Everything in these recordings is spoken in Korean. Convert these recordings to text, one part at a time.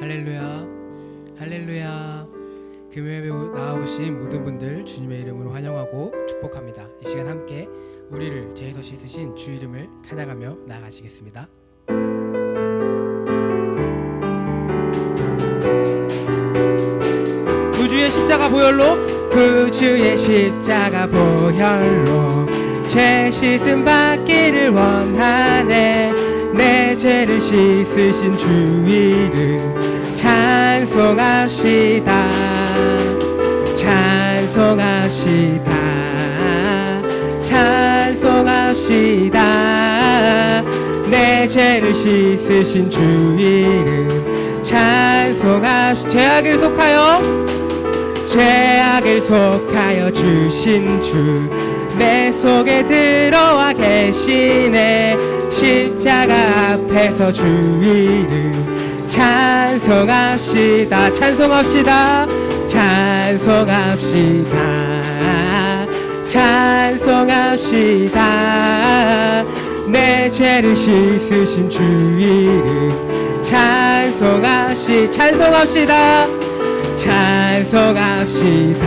할렐루야, 할렐루야. 금요일에 나오신 모든 분들 주님의 이름으로 환영하고 축복합니다. 이 시간 함께 우리를 죄에서 씻으신 주 이름을 찬양하며 나아가시겠습니다. 구주의 십자가 보혈로, 구주의 십자가 보혈로 죄 씻음 받기를 원하네. 내 죄를 씻으신 주 이름 찬송합시다, 찬송합시다, 찬송합시다. 내 죄를 씻으신 주 이름 찬송합시다. 죄악을 속하여 주신 주 내 속에 들어와 계시네. 십자가 앞에서 주 이름 찬송합시다, 찬송합시다, 찬송합시다, 찬송합시다. 내 죄를 씻으신 주 이름 찬송합시다, 찬송합시다, 찬송합시다,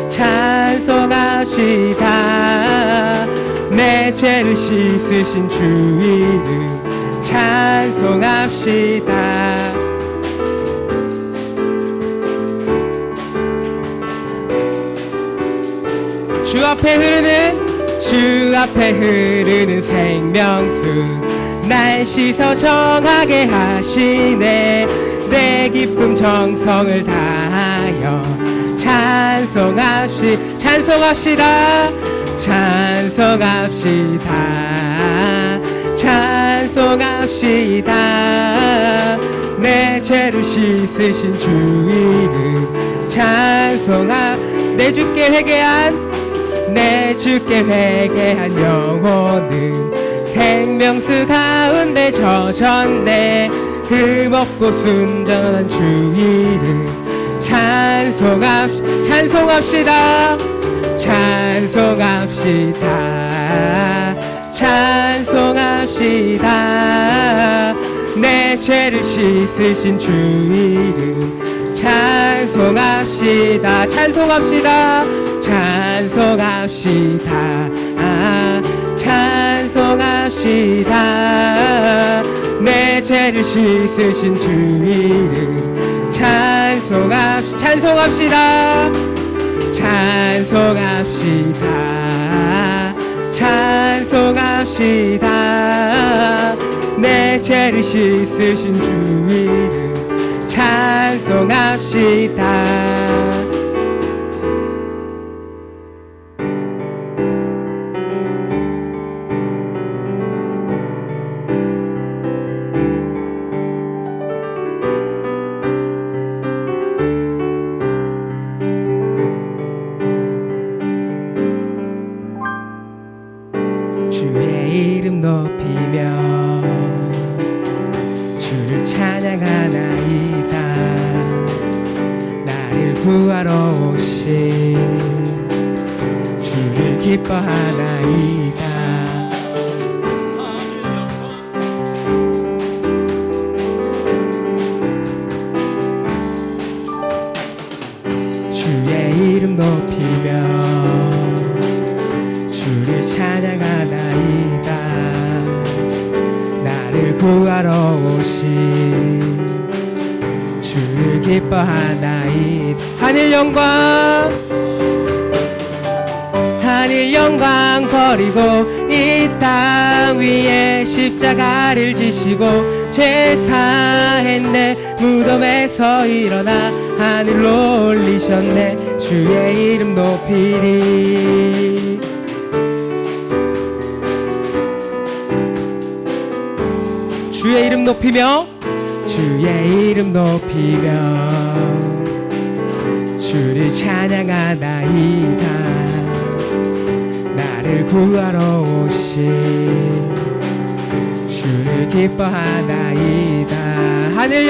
찬송합시다. 내 죄를 씻으신 주 이름 찬송합시다. 주 앞에 흐르는 생명수 날 씻어 정하게 하시네. 내 기쁨 정성을 다하여 찬송합시다, 찬송합시다, 찬송합시다. 내 죄를 씻으신 주 이름 내 주께 회개한 영혼은 생명수 가운데 젖었네. 흠없고 순전한 주 이름 찬송합시다, 찬송합시다, 찬송합시다. 내 죄를 씻으신 주 이름 찬송합시다, 찬송합시다, 찬송합시다, 찬송합시다. 내 죄를 씻으신 주 이름 찬송합시다, 찬송합시다, 찬송합시다. 내 죄를 씻으신 주 이름 찬송합시다. 주의 이름 높이며 주를 찬양하나이다. 나를 구하러 오신 주를 기뻐하나이다. 주의 이름 높이며 주를 찬양하나이다. 나를 구하러 오신 주를 기뻐하나이다. 하늘 영광 버리고 이 땅 위에 십자가를 지시고 죄 사했네. 무덤에서 일어나 하늘로 올리셨네. 주의 이름 높이리. 주의 이름 높이며 주의 이름 높이며 주를 찬양하나이다. 나를 구하러 오신 주를 기뻐하나이다. 하늘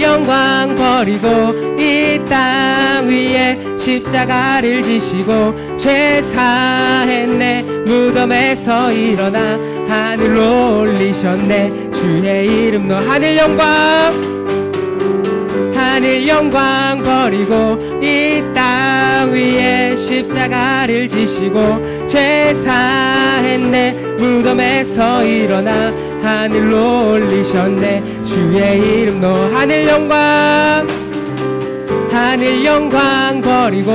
영광 버리고 이 땅 위에 십자가를 지시고 죄 사했네. 무덤에서 일어나 하늘로 올리셨네. 주의 이름 높 하늘 영광 버리고 이 땅 위에 십자가를 지시고 죄 사했네. 무덤에서 일어나 하늘로 올리셨네. 주의 이름 높 하늘 영광 버리고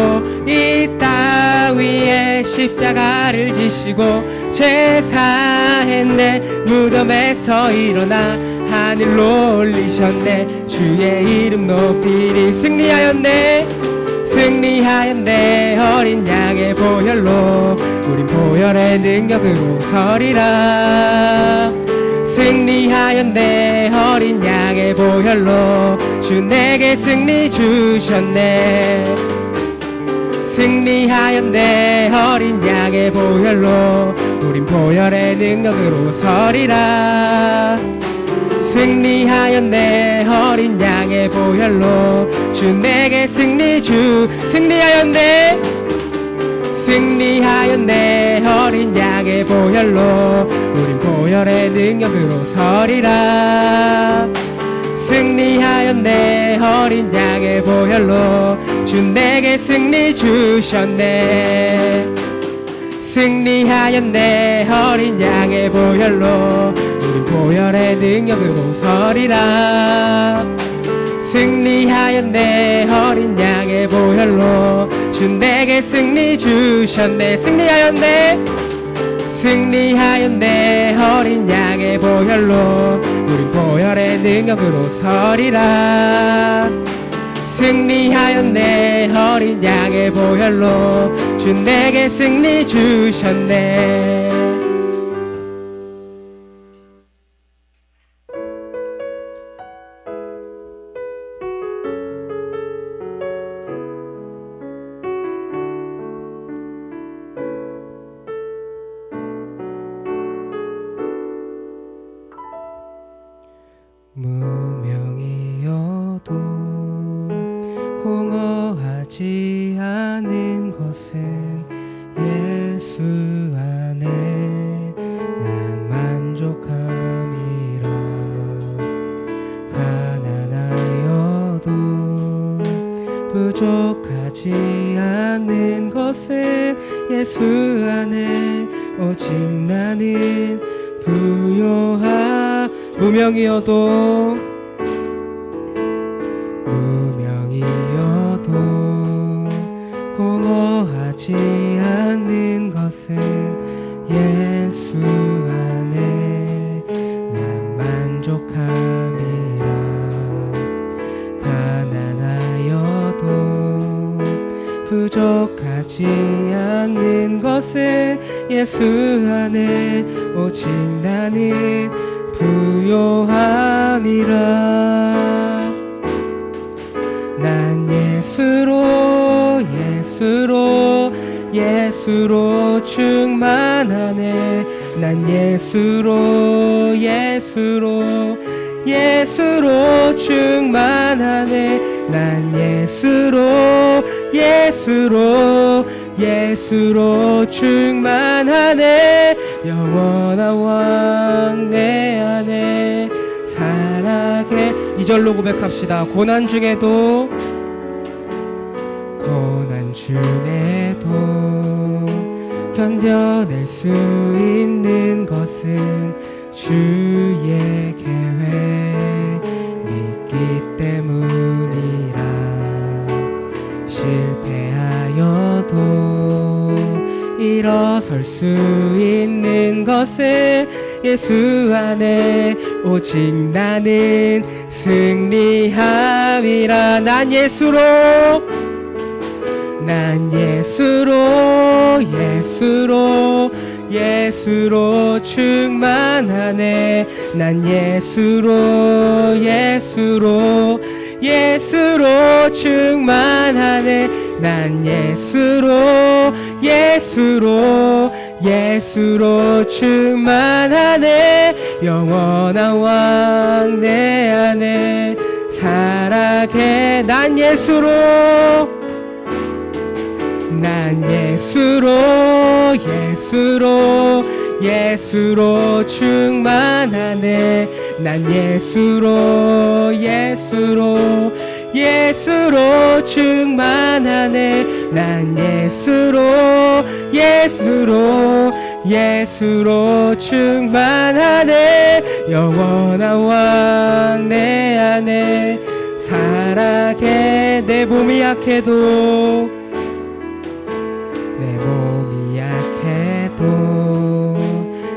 이 땅 위에 십자가를 지시고 죄 사했네. 무덤에서 일어나 하늘로 올리셨네. 주의 이름 높이리. 승리하였네 어린 양의 보혈로 우린 보혈의 능력으로 서리라. 승리하였네 어린 양의 보혈로 주 내게 승리 주셨네. 승리하였네 어린 양의 보혈로 우린 보혈의 능력으로 서리라. 승리하였네 어린 양의 보혈로 주 내게 승리하였네 어린 양의 보혈로 우린 보혈의 능력으로 서리라. 승리하였네 어린 양의 보혈로 주 내게 승리 주셨네. 승리하였네 어린 양의 보혈로 우린 보혈의 능력으로 서리라. 승리하였네 어린 양의 보혈로 주 내게 승리 주셨네. 승리하였네 어린 양의 보혈로 우린 보혈의 능력으로 서리라. 승리하였네 어린 양의 보혈로 주 내게 승리 주셨네. 무명이어도 공허하지 않은 것은 예수 안에 난 만족함이라. 가난하여도 부족하지 않은 것은 예수 안에 오직 나는 부요하. 무명이어도 공허하지 않는 것은 예수 안에 난 만족함이라. 가난하여도 부족하지 않는 것은 예수 안에 오직 나는 부요함이라. 난 예수로 충만하네. 난 예수로 충만하네. 난 예수로 충만하네. 영원한 왕 내 안에 살아게. 2절로 고백합시다. 고난 중에도 견뎌낼 수 있는 것은 주의 계획 믿기 때문이라. 실패하여도 일어설 수 있는 것은 예수 안에 오직 나는 승리함이라. 난 예수로 충만하네. 난 예수로 충만하네. 난 예수로 충만하네. 영원한 왕 내 안에 살아게. 난 예수로 충만하네. 난 예수로 충만하네. 난 예수로 충만하네. 영원한 왕 내 안에 살아계. 내 몸이 약해도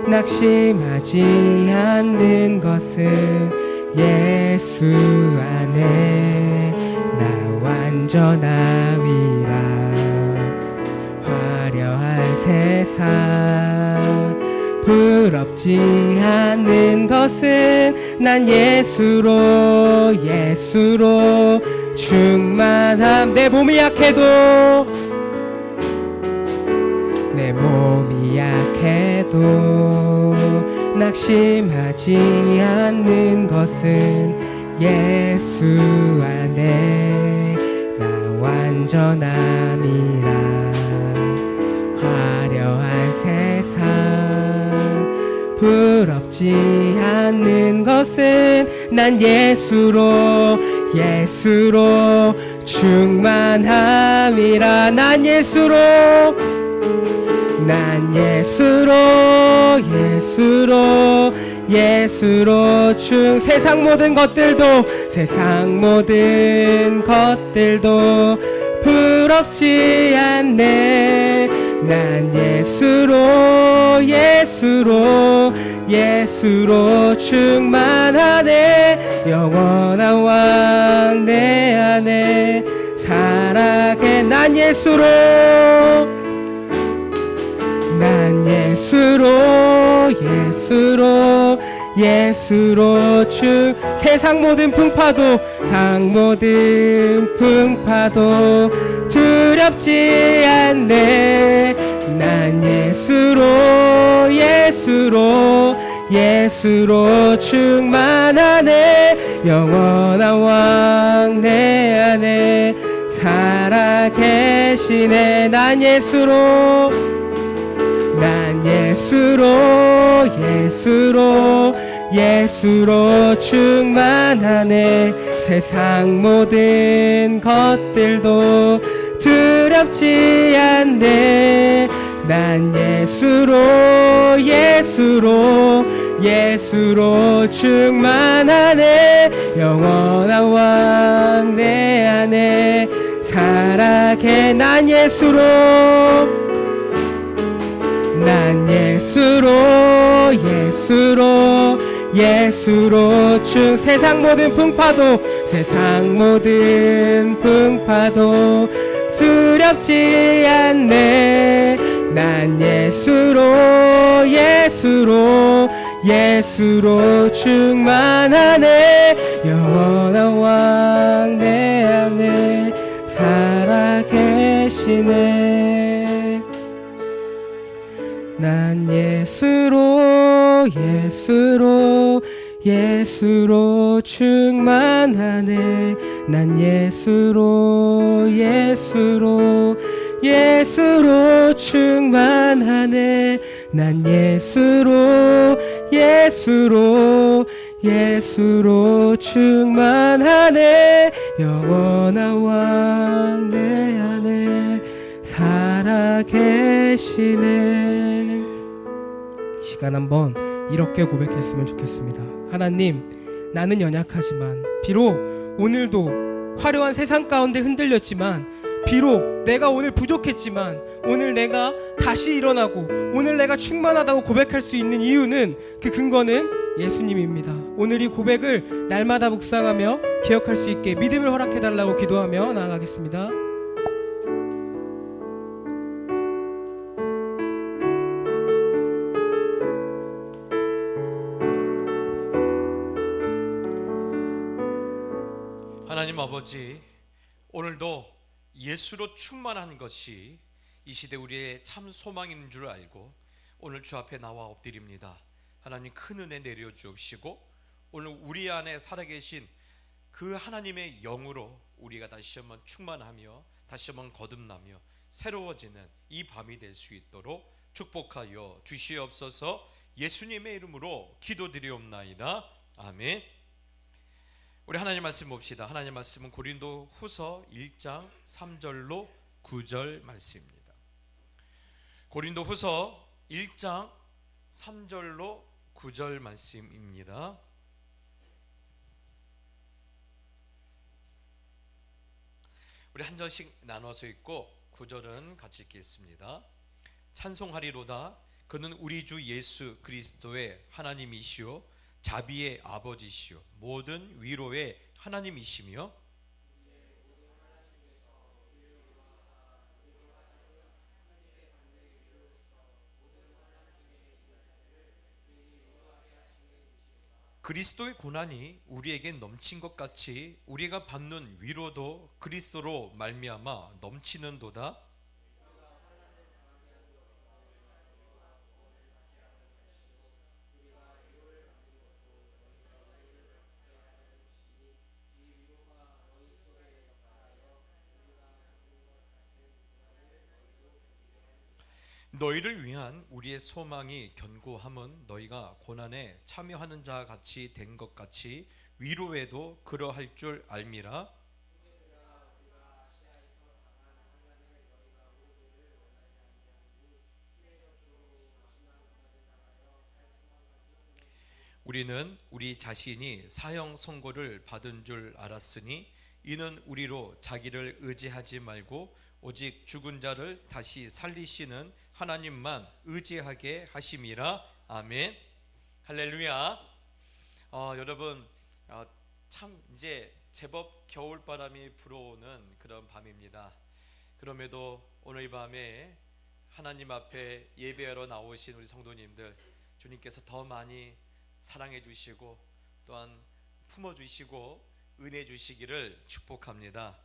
낙심하지 않는 것은 예수 안에 나 완전함이라. 화려한 세상 부럽지 않는 것은 난 예수로 충만함. 내 몸이 약해도 낙심하지 않는 것은 예수 안에 나 완전함이라. 화려한 세상 부럽지 않는 것은 난 예수로 충만함이라. 난 예수로 세상 모든 것들도 부럽지 않네. 난 예수로 충만하네. 영원한 왕 내 안에 살아계. 난 예수로 세상 모든 풍파도 두렵지 않네. 난 예수로 충만하네. 영원한 왕 내 안에 살아계시네. 난 예수로 충만하네. 세상 모든 것들도 두렵지 않네. 난 예수로 충만하네. 영원한 왕 내 안에 살아계. 난 예수로 세상 모든 풍파도 두렵지 않네. 난 예수로 충만하네. 영원한 왕 내 안에 살아계시네. 난 예수로 충만하네. 난 예수로 충만하네. 난 예수로 충만하네. 영원한 왕 내 안에 살아계시네. 이 시간 한번 이렇게 고백했으면 좋겠습니다. 하나님, 나는 연약하지만, 비록 오늘도 화려한 세상 가운데 흔들렸지만, 비록 내가 오늘 부족했지만, 오늘 내가 다시 일어나고 오늘 내가 충만하다고 고백할 수 있는 이유는, 그 근거는 예수님입니다. 오늘 이 고백을 날마다 묵상하며 기억할 수 있게 믿음을 허락해달라고 기도하며 나아가겠습니다. 하나님 아버지, 오늘도 예수로 충만한 것이 이 시대 우리의 참 소망인 줄 알고 오늘 주 앞에 나와 엎드립니다. 하나님, 큰 은혜 내려 주옵시고 오늘 우리 안에 살아계신 그 하나님의 영으로 우리가 다시 한번 충만하며 다시 한번 거듭나며 새로워지는 이 밤이 될 수 있도록 축복하여 주시옵소서. 예수님의 이름으로 기도드리옵나이다. 아멘. 우리 하나님 말씀 봅시다. 하나님 말씀은 고린도 후서 1장 3절로 9절 말씀입니다. 고린도 후서 1장 3절로 9절 말씀입니다. 우리 한 절씩 나눠서 읽고 9절은 같이 읽겠습니다. 찬송하리로다. 그는 우리 주 예수 그리스도의 하나님이시요 자비의 아버지시요 모든 위로의 하나님이시며 그리스도의 고난이 우리에게 넘친 것 같이 우리가 받는 위로도 그리스도로 말미암아 넘치는도다. 너희를 위한 우리의 소망이 견고함은 너희가 고난에 참여하는 자 같이 된 것 같이 위로에도 그러할 줄 알미라. 우리는 우리 자신이 사형 선고를 받은 줄 알았으니 이는 우리로 자기를 의지하지 말고 오직 죽은 자를 다시 살리시는 하나님만 의지하게 하심이라. 아멘. 할렐루야. 여러분, 참 이제 제법 겨울바람이 불어오는 그런 밤입니다. 그럼에도 오늘 이 밤에 하나님 앞에 예배하러 나오신 우리 성도님들, 주님께서 더 많이 사랑해 주시고 또한 품어 주시고 은혜 주시기를 축복합니다.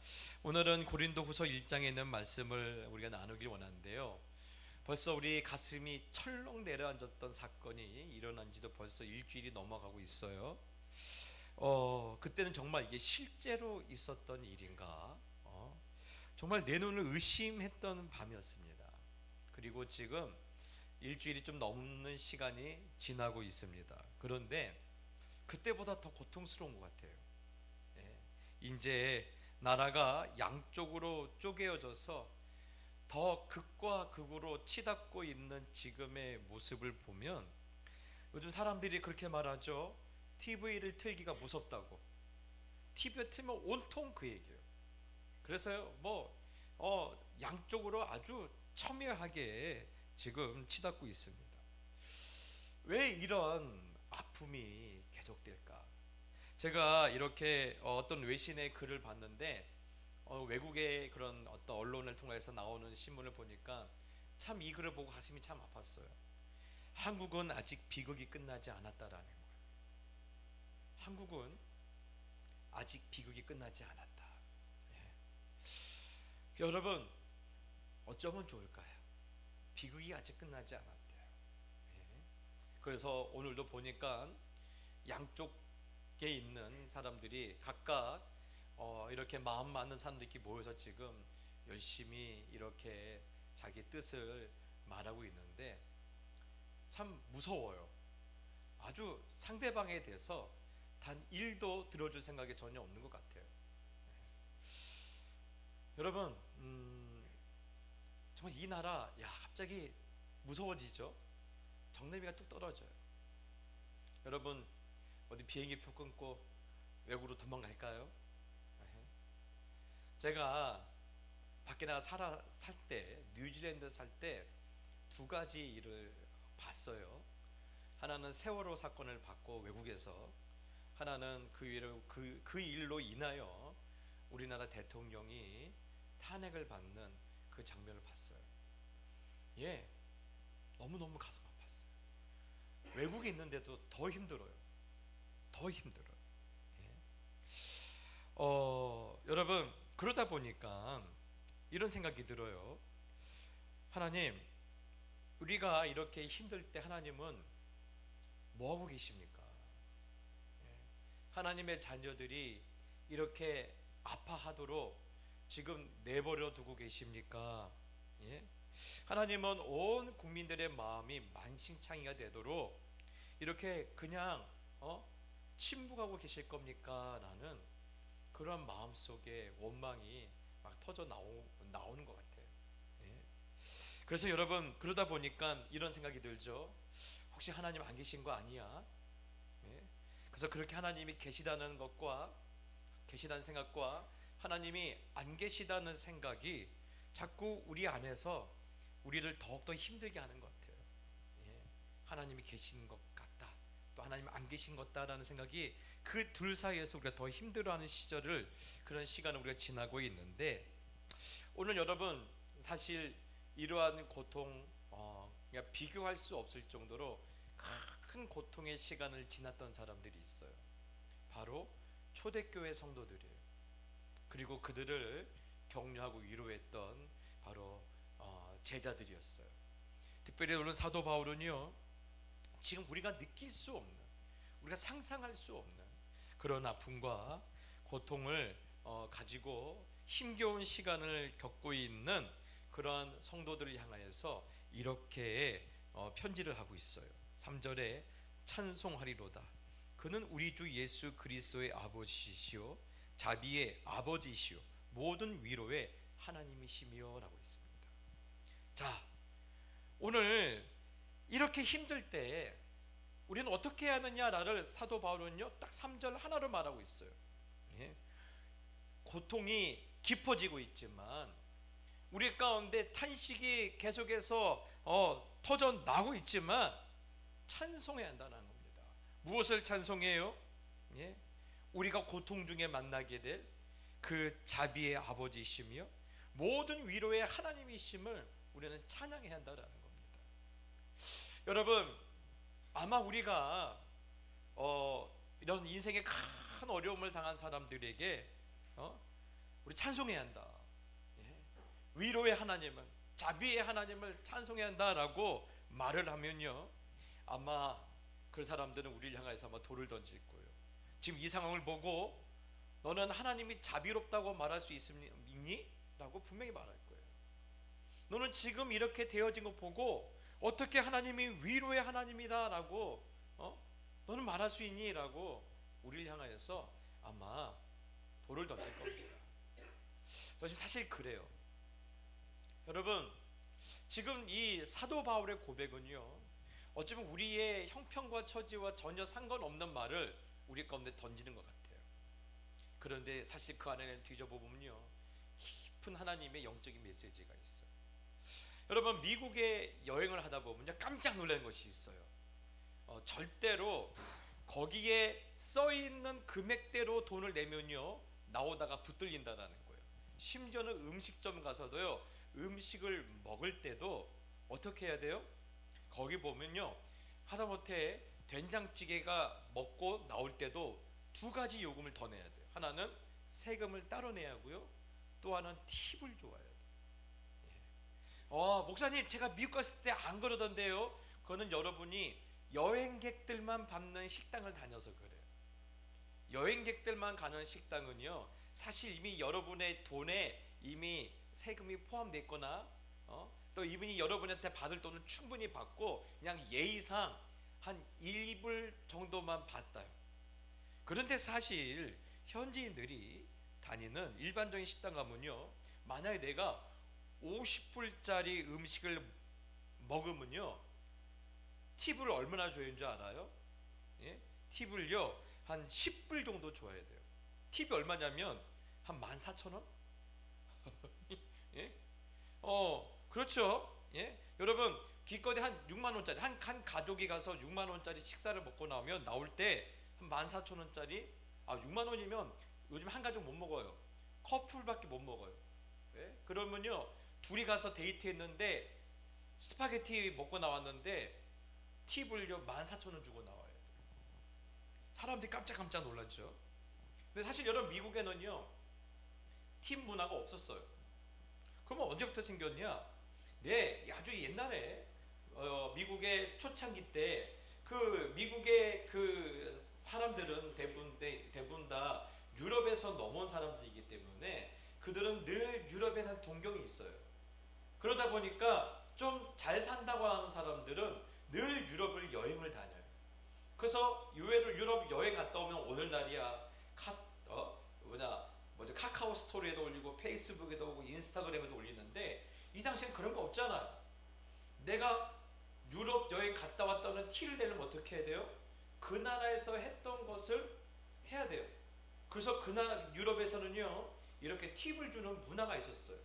오늘은 고린도후서 1장에 있는 말씀을 우리가 나누길 원하는데요. 벌써 우리 가슴이 철렁 내려앉았던 사건이 일어난 지도 벌써 일주일이 넘어가고 있어요. 그때는 정말 이게 실제로 있었던 일인가? 정말 내 눈을 의심했던 밤이었습니다. 그리고 지금 일주일이 좀 넘는 시간이 지나고 있습니다. 그런데 그때보다 더 고통스러운 것 같아요. 이제 나라가 양쪽으로 쪼개어져서 더 극과 극으로 치닫고 있는 지금의 모습을 보면 요즘 사람들이 그렇게 말하죠. TV를 틀기가 무섭다고. TV를 틀면 온통 그 얘기예요. 그래서요, 양쪽으로 아주 첨예하게 지금 치닫고 있습니다. 왜 이런 아픔이 계속될까? 제가 이렇게 어떤 외신의 글을 봤는데 외국의 그런 어떤 언론을 통해서 나오는 신문을 보니까 참 이 글을 보고 가슴이 참 아팠어요. 한국은 아직 비극이 끝나지 않았다라는 거예요. 한국은 아직 비극이 끝나지 않았다. 여러분, 어쩌면 좋을까요? 비극이 아직 끝나지 않았대요. 그래서 오늘도 보니까 양쪽에 있는 사람들이 각각 이렇게 마음 맞는 사람들끼리 모여서 지금 열심히 이렇게 자기 뜻을 말하고 있는데 참 무서워요. 아주 상대방에 대해서 단 1도 들어줄 생각이 전혀 없는 것 같아요. 여러분, 정말 이 나라 갑자기 무서워지죠. 정내미가 뚝 떨어져요. 여러분, 어디 비행기표 끊고 외국으로 도망갈까요? 제가 밖에 나가 살 때, 뉴질랜드 살 때 2가지 일을 봤어요. 하나는 세월호 사건을 봤고 외국에서, 하나는 그 일로 인하여 우리나라 대통령이 탄핵을 받는 그 장면을 봤어요. 너무너무 가슴 아팠어요. 외국에 있는데도 더 힘들어요. 더 힘들어요. 여러분, 그러다 보니까 이런 생각이 들어요. 하나님, 우리가 이렇게 힘들 때 하나님은 뭐 하고 계십니까? 하나님의 자녀들이 이렇게 아파하도록 지금 내버려 두고 계십니까? 하나님은 온 국민들의 마음이 만신창이가 되도록 이렇게 그냥 침묵하고 계실 겁니까? 라는 그런 마음속에 원망이 막 터져 나오는 것 같아요. 예. 그래서 여러분, 그러다 보니까 이런 생각이 들죠. 혹시 하나님 안 계신 거 아니야? 예. 그래서 그렇게 하나님이 계시다는 생각과 하나님이 안 계시다는 생각이 자꾸 우리 안에서 우리를 더욱더 힘들게 하는 것 같아요. 예. 하나님이 계신 것 같다, 또 하나님 안 계신 것 같다라는 생각이 그 둘 사이에서 우리가 더 힘들어하는 그런 시간을 우리가 지나고 있는데, 오늘 여러분 사실 이러한 고통 그냥 비교할 수 없을 정도로 큰 고통의 시간을 지났던 사람들이 있어요. 바로 초대교회 성도들이에요. 그리고 그들을 격려하고 위로했던 바로 제자들이었어요. 특별히 오늘 사도 바울은요, 지금 우리가 느낄 수 없는, 우리가 상상할 수 없는 그런 아픔과 고통을 가지고 힘겨운 시간을 겪고 있는 그러한 성도들을 향하여서 이렇게 편지를 하고 있어요. 3절에 찬송하리로다. 그는 우리 주 예수 그리스도의 아버지시요 자비의 아버지시요 모든 위로의 하나님이시며 라고 했습니다. 자, 오늘 이렇게 힘들 때 우리는 어떻게 해야 하느냐를 사도 바울은요 딱 3절 하나로 말하고 있어요. 예. 고통이 깊어지고 있지만 우리 가운데 탄식이 계속해서 터져 나오고 있지만 찬송해야 한다는 겁니다. 무엇을 찬송해요? 예. 우리가 고통 중에 만나게 될 그 자비의 아버지이시며 모든 위로의 하나님이심을 우리는 찬양해야 한다는 겁니다. 여러분, 아마 우리가 이런 인생의 큰 어려움을 당한 사람들에게 우리 찬송해야 한다, 예. 위로의 하나님을, 자비의 하나님을 찬송해야 한다라고 말을 하면요, 아마 그 사람들은 우리를 향해서 아마 돌을 던질 거예요. 지금 이 상황을 보고 너는 하나님이 자비롭다고 말할 수 있니? 라고 분명히 말할 거예요. 너는 지금 이렇게 되어진 거 보고 어떻게 하나님이 위로의 하나님이다 라고 너는 말할 수 있니? 라고 우리를 향하여서 아마 돌을 던질 겁니다. 지금 사실 그래요. 여러분, 지금 이 사도 바울의 고백은요, 어쩌면 우리의 형편과 처지와 전혀 상관없는 말을 우리 가운데 던지는 것 같아요. 그런데 사실 그 안에는 뒤져보면요, 깊은 하나님의 영적인 메시지가 있어요. 여러분, 미국에 여행을 하다 보면요 깜짝 놀라는 것이 있어요. 절대로 거기에 써있는 금액대로 돈을 내면요 나오다가 붙들린다라는 거예요. 심지어는 음식점 가서도요, 음식을 먹을 때도 어떻게 해야 돼요? 거기 보면요, 하다못해 된장찌개가 먹고 나올 때도 두 가지 요금을 더 내야 돼요. 하나는 세금을 따로 내야 하고요, 또 하나는 팁을 줘야 돼요. 목사님, 제가 미국 갔을 때 안 그러던데요. 그거는 여러분이 여행객들만 밟는 식당을 다녀서 그래요. 여행객들만 가는 식당은요, 사실 이미 여러분의 돈에 이미 세금이 포함되어 있거나 또 이분이 여러분한테 받을 돈은 충분히 받고 그냥 예의상 한 1불 정도만 받아요. 그런데 사실 현지인들이 다니는 일반적인 식당 가면요, 만약에 내가 50불짜리 음식을 먹으면요 팁을 얼마나 줘야 하는 줄 알아요? 예? 팁을요 한 10불 정도 줘야 돼요. 팁이 얼마냐면 한 14,000원? 예? 그렇죠. 예? 여러분, 기껏해 한 6만원짜리 한 가족이 가서 6만원짜리 식사를 먹고 나오면 나올 때 한 14,000원짜리 6만원이면 요즘 한 가족 못 먹어요. 커플밖에 못 먹어요. 예? 그러면요 둘이 가서 데이트했는데 스파게티 먹고 나왔는데 팁을요 14,000원 주고 나와요. 사람들이 깜짝 놀랐죠. 근데 사실 여러분, 미국에는요 팁 문화가 없었어요. 그러면 언제부터 생겼냐? 네, 아주 옛날에 미국의 초창기 때 그 미국의 그 사람들은 대부분 다 유럽에서 넘어온 사람들이기 때문에 그들은 늘 유럽에 대한 동경이 있어요. 그러다 보니까 좀 잘 산다고 하는 사람들은 늘 유럽을 여행을 다녀요. 그래서 의외로 유럽 여행 갔다 오면 오늘날이야 카카오 스토리에도 올리고 페이스북에도 오고 인스타그램에도 올리는데, 이 당시엔 그런 거 없잖아요. 내가 유럽 여행 갔다 왔다는 티를 내려면 어떻게 해야 돼요? 그 나라에서 했던 것을 해야 돼요. 그래서 그 나라 유럽에서는요 이렇게 팁을 주는 문화가 있었어요.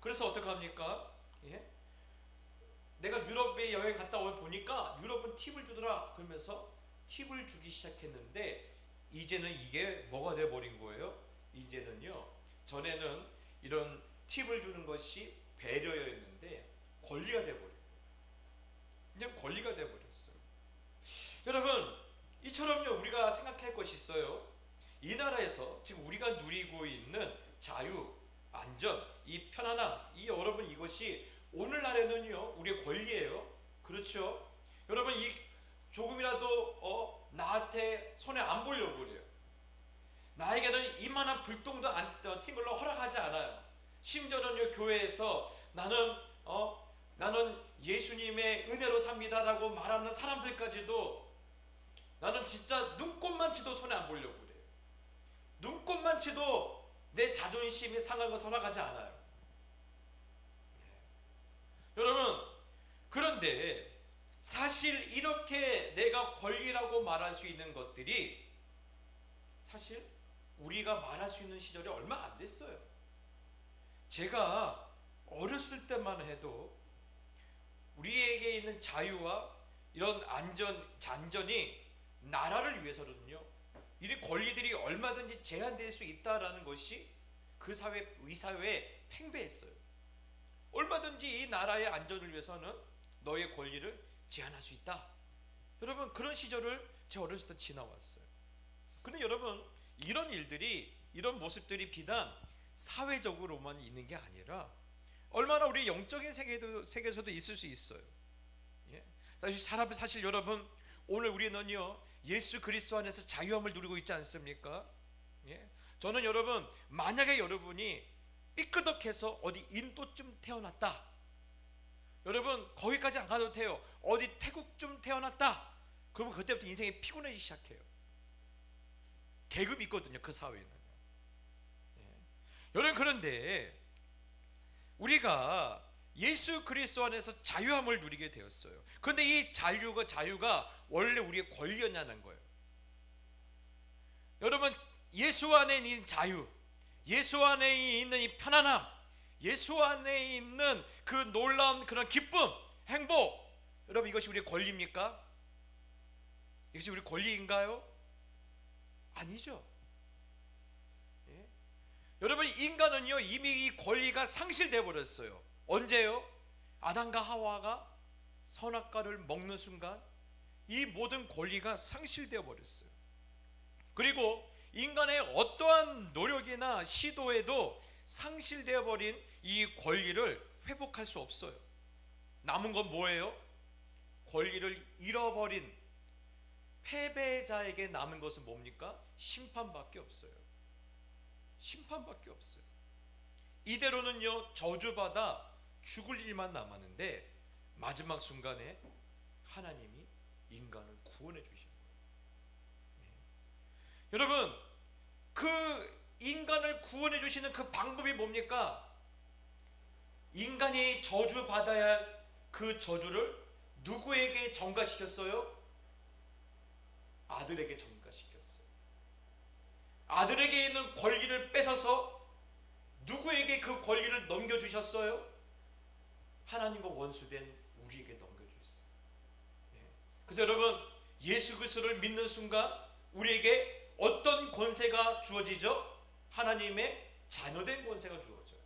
그래서 어떻게 합니까? 예? 내가 유럽에 여행 갔다 보니까 유럽은 팁을 주더라 그러면서 팁을 주기 시작했는데, 이제는 이게 뭐가 돼버린 거예요? 이제는요, 전에는 이런 팁을 주는 것이 배려였는데 권리가 돼버려요. 이제 권리가 돼버렸어요. 여러분, 이처럼요 우리가 생각할 것이 있어요. 이 나라에서 지금 우리가 누리고 있는 자유, 안전, 이 편안함, 이 여러분 이것이 오늘날에는요 우리의 권리예요. 그렇죠? 여러분, 이 조금이라도 나한테 손에 안 보려고 그래요. 나에게는 이만한 불똥도 팅글로 허락하지 않아요. 심지어는요 교회에서 나는 예수님의 은혜로 삽니다라고 말하는 사람들까지도 나는 진짜 눈꼽만치도 손에 안 보려고 그래요. 눈꼽만치도 내 자존심이 상한 것을 허락하지 않아요. 여러분, 그런데 사실 이렇게 내가 권리라고 말할 수 있는 것들이 사실 우리가 말할 수 있는 시절이 얼마 안 됐어요. 제가 어렸을 때만 해도 우리에게 있는 자유와 이런 안전이 나라를 위해서는요 이 권리들이 얼마든지 제한될 수 있다라는 것이 이 사회에 팽배했어요. 얼마든지 이 나라의 안전을 위해서는 너의 권리를 제한할 수 있다. 여러분, 그런 시절을 제 어렸을 때 지나왔어요. 그런데 여러분, 이런 모습들이 비단 사회적으로만 있는 게 아니라 얼마나 우리 영적인 세계에서도 있을 수 있어요. 예? 사실 여러분, 오늘 우리는요 예수 그리스도 안에서 자유함을 누리고 있지 않습니까? 예? 저는 여러분, 만약에 여러분이 삐끄덕해서 어디 인도쯤 태어났다, 여러분 거기까지 안 가도 돼요. 어디 태국쯤 태어났다, 그러면 그때부터 인생이 피곤해지기 시작해요. 계급이 있거든요 그 사회는. 예. 여러분, 그런데 우리가 예수 그리스도 안에서 자유함을 누리게 되었어요. 그런데 이 자유가 원래 우리의 권리였냐는 거예요. 여러분, 예수 안에 있는 자유, 예수 안에 있는 이 편안함, 예수 안에 있는 그 놀라운 그런 기쁨, 행복, 여러분 이것이 우리의 권리입니까? 이것이 우리 권리인가요? 아니죠. 예? 여러분, 인간은요 이미 이 권리가 상실되어 버렸어요. 언제요? 아담과 하와가 선악과를 먹는 순간 이 모든 권리가 상실되어 버렸어요. 그리고 인간의 어떠한 노력이나 시도에도 상실되어 버린 이 권리를 회복할 수 없어요. 남은 건 뭐예요? 권리를 잃어버린 패배자에게 남은 것은 뭡니까? 심판밖에 없어요. 심판밖에 없어요. 이대로는요 저주받아 죽을 일만 남았는데, 마지막 순간에 하나님이 인간을 구원해 주신 거예요. 네. 여러분, 그 인간을 구원해 주시는 그 방법이 뭡니까? 인간이 저주받아야 할 그 저주를 누구에게 전가시켰어요? 아들에게 전가시켰어요. 아들에게 있는 권리를 뺏어서 누구에게 그 권리를 넘겨주셨어요? 하나님과 원수된 우리에게 넘겨주셨어요. 그래서 여러분, 예수 그리스도를 믿는 순간 우리에게 어떤 권세가 주어지죠? 하나님의 자녀된 권세가 주어져요.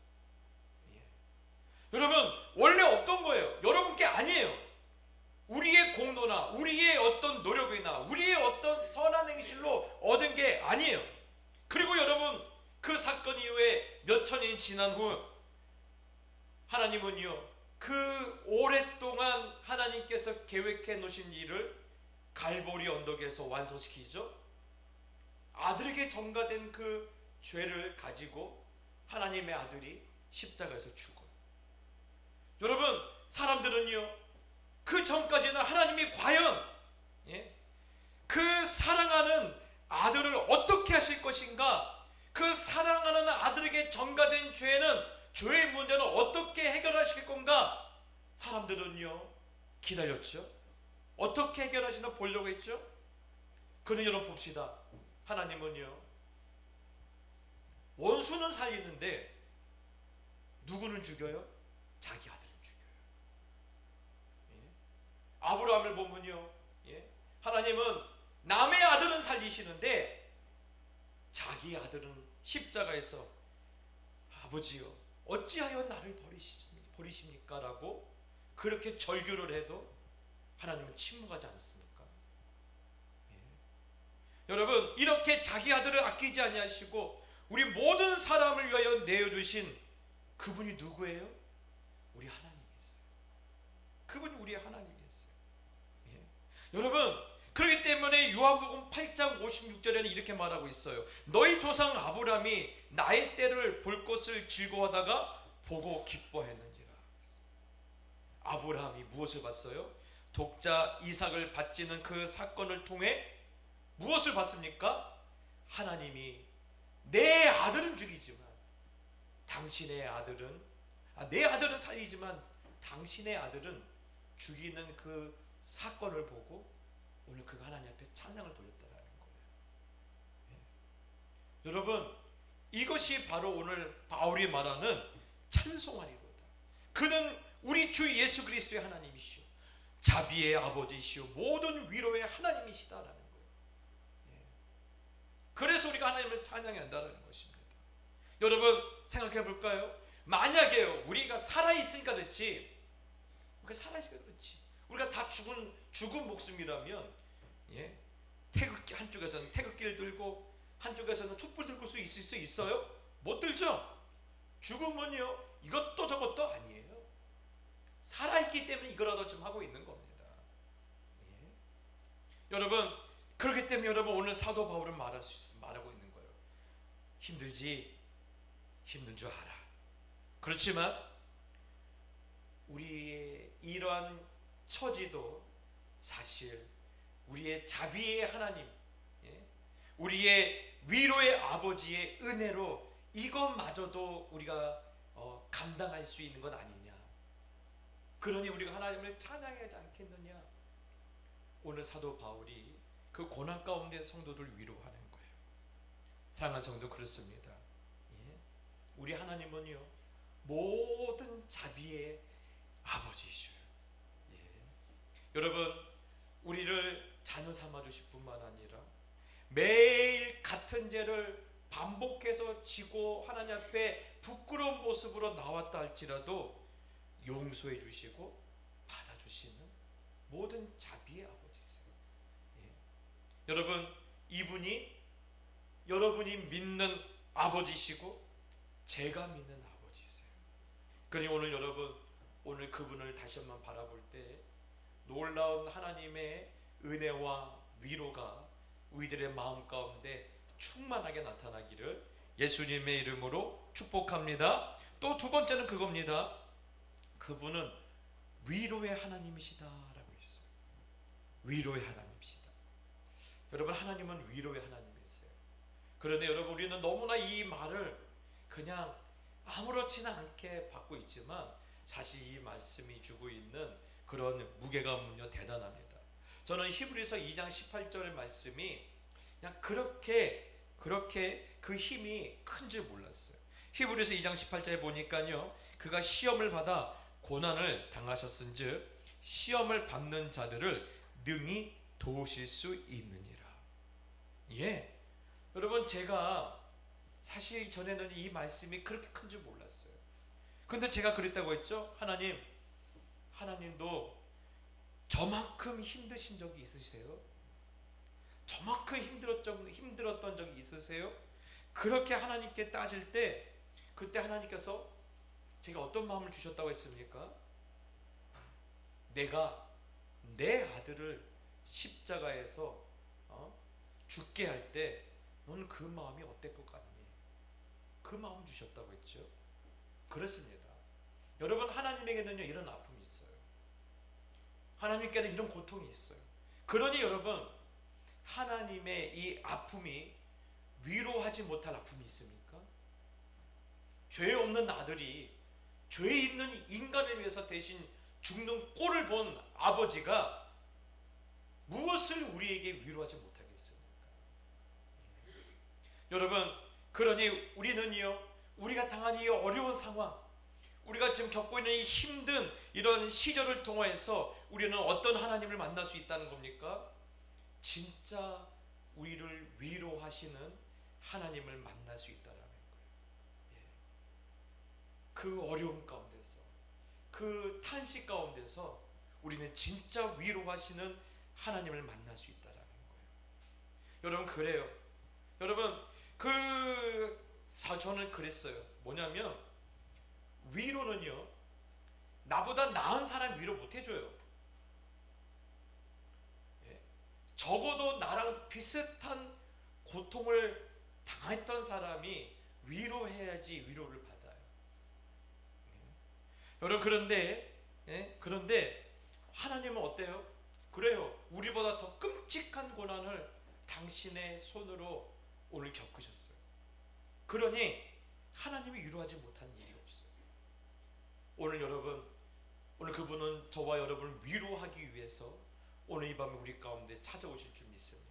여러분, 원래 없던 거예요. 여러분께 아니에요. 우리의 공로나 우리의 어떤 노력이나 우리의 어떤 선한 행실로 얻은 게 아니에요. 그리고 여러분, 그 사건 이후에 몇천 년이 지난 후 하나님은요 그 오랫동안 하나님께서 계획해 놓으신 일을 갈보리 언덕에서 완성시키죠. 아들에게 전가된 그 죄를 가지고 하나님의 아들이 십자가에서 죽어요. 여러분, 사람들은요, 그 전까지는 하나님이 과연 그 사랑하는 아들을 어떻게 하실 것인가, 그 사랑하는 아들에게 전가된 죄의 문제는 어떻게 해결하실 건가, 사람들은요 기다렸죠. 어떻게 해결하시나 보려고 했죠. 그런데 여러분 봅시다. 하나님은요, 원수는 살리는데 누구는 죽여요? 자기 아들은 죽여요. 아브라함을 보면요, 하나님은 남의 아들은 살리시는데 자기 아들은 십자가에서 아버지요, 어찌하여 나를 버리십니까? 라고 그렇게 절규를 해도 하나님은 침묵하지 않습니까? 여러분, 이렇게 자기 아들을 아끼지 아니하시고 우리 모든 사람을 위하여 내어주신 그분이 누구예요? 우리 하나님이세요. 그분이 우리 하나님이세요. 여러분, 그렇기 때문에 요한복음 8장 56절에는 이렇게 말하고 있어요. 너희 조상 아브라함이 나의 때를 볼 것을 즐거워하다가 보고 기뻐했느니라. 아브라함이 무엇을 봤어요? 독자 이삭을 바치는 그 사건을 통해 무엇을 봤습니까? 하나님이 내 아들은 죽이지만 당신의 아들은 내 아들은 살리지만 당신의 아들은 죽이는 그 사건을 보고 오늘 그가 하나님 앞에 찬양을 돌렸다라는 거예요. 여러분, 이것이 바로 오늘 바울이 말하는 찬송하리로다. 그는 우리 주 예수 그리스도의 하나님이시오, 자비의 아버지시오, 모든 위로의 하나님이시다라는 거예요. 그래서 우리가 하나님을 찬양해야 한다는 것입니다. 여러분, 생각해 볼까요? 만약에 우리가 살아있으니까 그렇지, 우리가 다 죽은 목숨이라면, 태극기 한쪽에서는 태극기를 들고 한쪽에서는 촛불 들고 있을 수 있어요? 못 들죠? 죽음은요, 이것도 저것도 아니에요. 살아있기 때문에 이거라도 좀 하고 있는 겁니다. 여러분, 그렇기 때문에 여러분, 오늘 사도 바울은 말하고 있는 거예요. 힘들지? 힘든 줄 알아. 그렇지만 우리의 이러한 처지도 사실 우리의 자비의 하나님, 우리의 위로의 아버지의 은혜로 이것마저도 우리가 감당할 수 있는 것 아니냐. 그러니 우리가 하나님을 찬양하지 않겠느냐. 오늘 사도 바울이 그 고난 가운데 성도들 위로하는 거예요. 사랑하는 성도, 그렇습니다. 우리 하나님은요, 모든 자비의 아버지이셔요. 여러분, 우리를 자녀 삼아 주실 뿐만 아니라 매일 같은 죄를 반복해서 지고 하나님 앞에 부끄러운 모습으로 나왔다 할지라도 용서해 주시고 받아주시는 모든 자비의 아버지세요. 여러분, 이분이 여러분이 믿는 아버지시고 제가 믿는 아버지세요. 그러니 오늘 여러분, 오늘 그분을 다시 한번 바라볼 때 놀라운 하나님의 은혜와 위로가 우리들의 마음 가운데 충만하게 나타나기를 예수님의 이름으로 축복합니다. 또 두 번째는 그겁니다. 그분은 위로의 하나님이시다라고 했어요. 위로의 하나님이시다. 여러분, 하나님은 위로의 하나님이세요. 그런데 여러분, 우리는 너무나 이 말을 그냥 아무렇지나 않게 받고 있지만 사실 이 말씀이 주고 있는 그런 무게감은요, 대단합니다. 저는 히브리서 2장 18절 말씀이 그냥 그렇게 그 힘이 큰 줄 몰랐어요. 히브리서 2장 18절에 보니까요, 그가 시험을 받아 고난을 당하셨은즉 시험을 받는 자들을 능히 도우실 수 있느니라. 여러분, 제가 사실 전에는 이 말씀이 그렇게 큰 줄 몰랐어요. 근데 제가 그랬다고 했죠. 하나님도 저만큼 힘드신 적이 있으세요? 저만큼 힘들었던 적이 있으세요? 그렇게 하나님께 따질 때 그때 하나님께서 제가 어떤 마음을 주셨다고 했습니까? 내가 내 아들을 십자가에서 죽게 할 때 너는 그 마음이 어떨 것 같니? 그 마음 주셨다고 했죠. 그렇습니다. 여러분, 하나님에게는요 이런 아픔이 있어요. 하나님께는 이런 고통이 있어요. 그러니 여러분, 하나님의 이 아픔이 위로하지 못할 아픔이 있습니까? 죄 없는 아들이 죄 있는 인간을 위해서 대신 죽는 꼴을 본 아버지가 무엇을 우리에게 위로하지 못하겠습니까? 여러분, 그러니 우리는요, 우리가 당한 이 어려운 상황, 우리가 지금 겪고 있는 이 힘든 이런 시절을 통해서 우리는 어떤 하나님을 만날 수 있다는 겁니까? 진짜 우리를 위로하시는 하나님을 만날 수 있다라는 거예요. 그 어려움 가운데서, 그 탄식 가운데서 우리는 진짜 위로하시는 하나님을 만날 수 있다라는 거예요. 여러분, 그래요. 여러분, 저는 그랬어요. 뭐냐면, 위로는요, 나보다 나은 사람 위로 못 해줘요. 적어도 나랑 비슷한 고통을 당했던 사람이 위로해야지 위로를 받아요. 여러분, 그런데 하나님은 어때요? 그래요. 우리보다 더 끔찍한 고난을 당신의 손으로 오늘 겪으셨어요. 그러니 하나님이 위로하지 못한 일이 없어요. 오늘 여러분, 오늘 그분은 저와 여러분을 위로하기 위해서 오늘 이 밤에 우리 가운데 찾아오실 줄 믿습니다.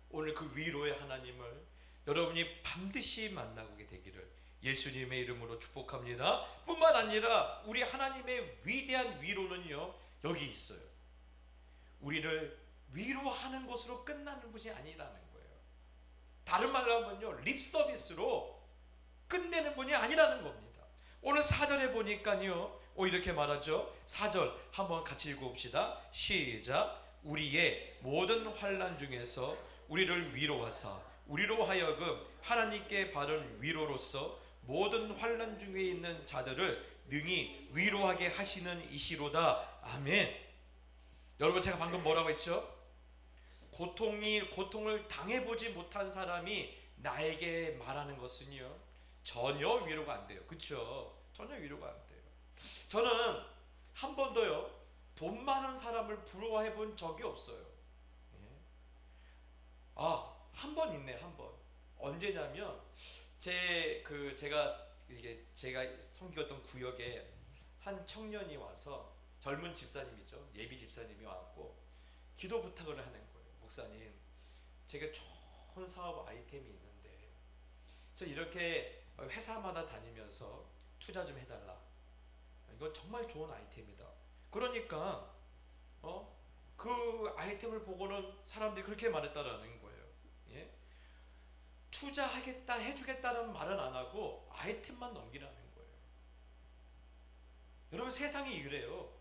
오늘 그 위로의 하나님을 여러분이 반드시 만나게 되기를 예수님의 이름으로 축복합니다. 뿐만 아니라 우리 하나님의 위대한 위로는요, 여기 있어요. 우리를 위로하는 것으로 끝나는 것이 아니라는 거예요. 다른 말로 하면요, 립 서비스로 끝내는 분이 아니라는 겁니다. 오늘 4절에 보니까요, 이렇게 말하죠. 4절 한번 같이 읽어봅시다. 시작. 우리의 모든 환난 중에서 우리를 위로하사 우리로 하여금 하나님께 바른 위로로서 모든 환난 중에 있는 자들을 능히 위로하게 하시는 이시로다. 아멘. 여러분, 제가 방금 뭐라고 했죠? 고통을 당해보지 못한 사람이 나에게 말하는 것은요, 전혀 위로가 안 돼요. 그렇죠? 전혀 위로가 안 돼요. 저는 한 번도요, 돈 많은 사람을 부러워해 본 적이 없어요. 한 번 있네, 한 번. 언제냐면 제가 섬기었던 구역에 한 청년이 와서, 젊은 집사님 있죠, 예비 집사님이 와갖고 기도 부탁을 하는 거예요. 목사님, 제가 좋은 사업 아이템이 있는데 그래서 이렇게 회사마다 다니면서 투자 좀 해달라. 이거 정말 좋은 아이템이다. 그러니까 그 아이템을 보고는 사람들이 그렇게 말했다라는 거예요. 투자하겠다, 해주겠다는 말은 안 하고 아이템만 넘기라는 거예요. 여러분, 세상이 이래요.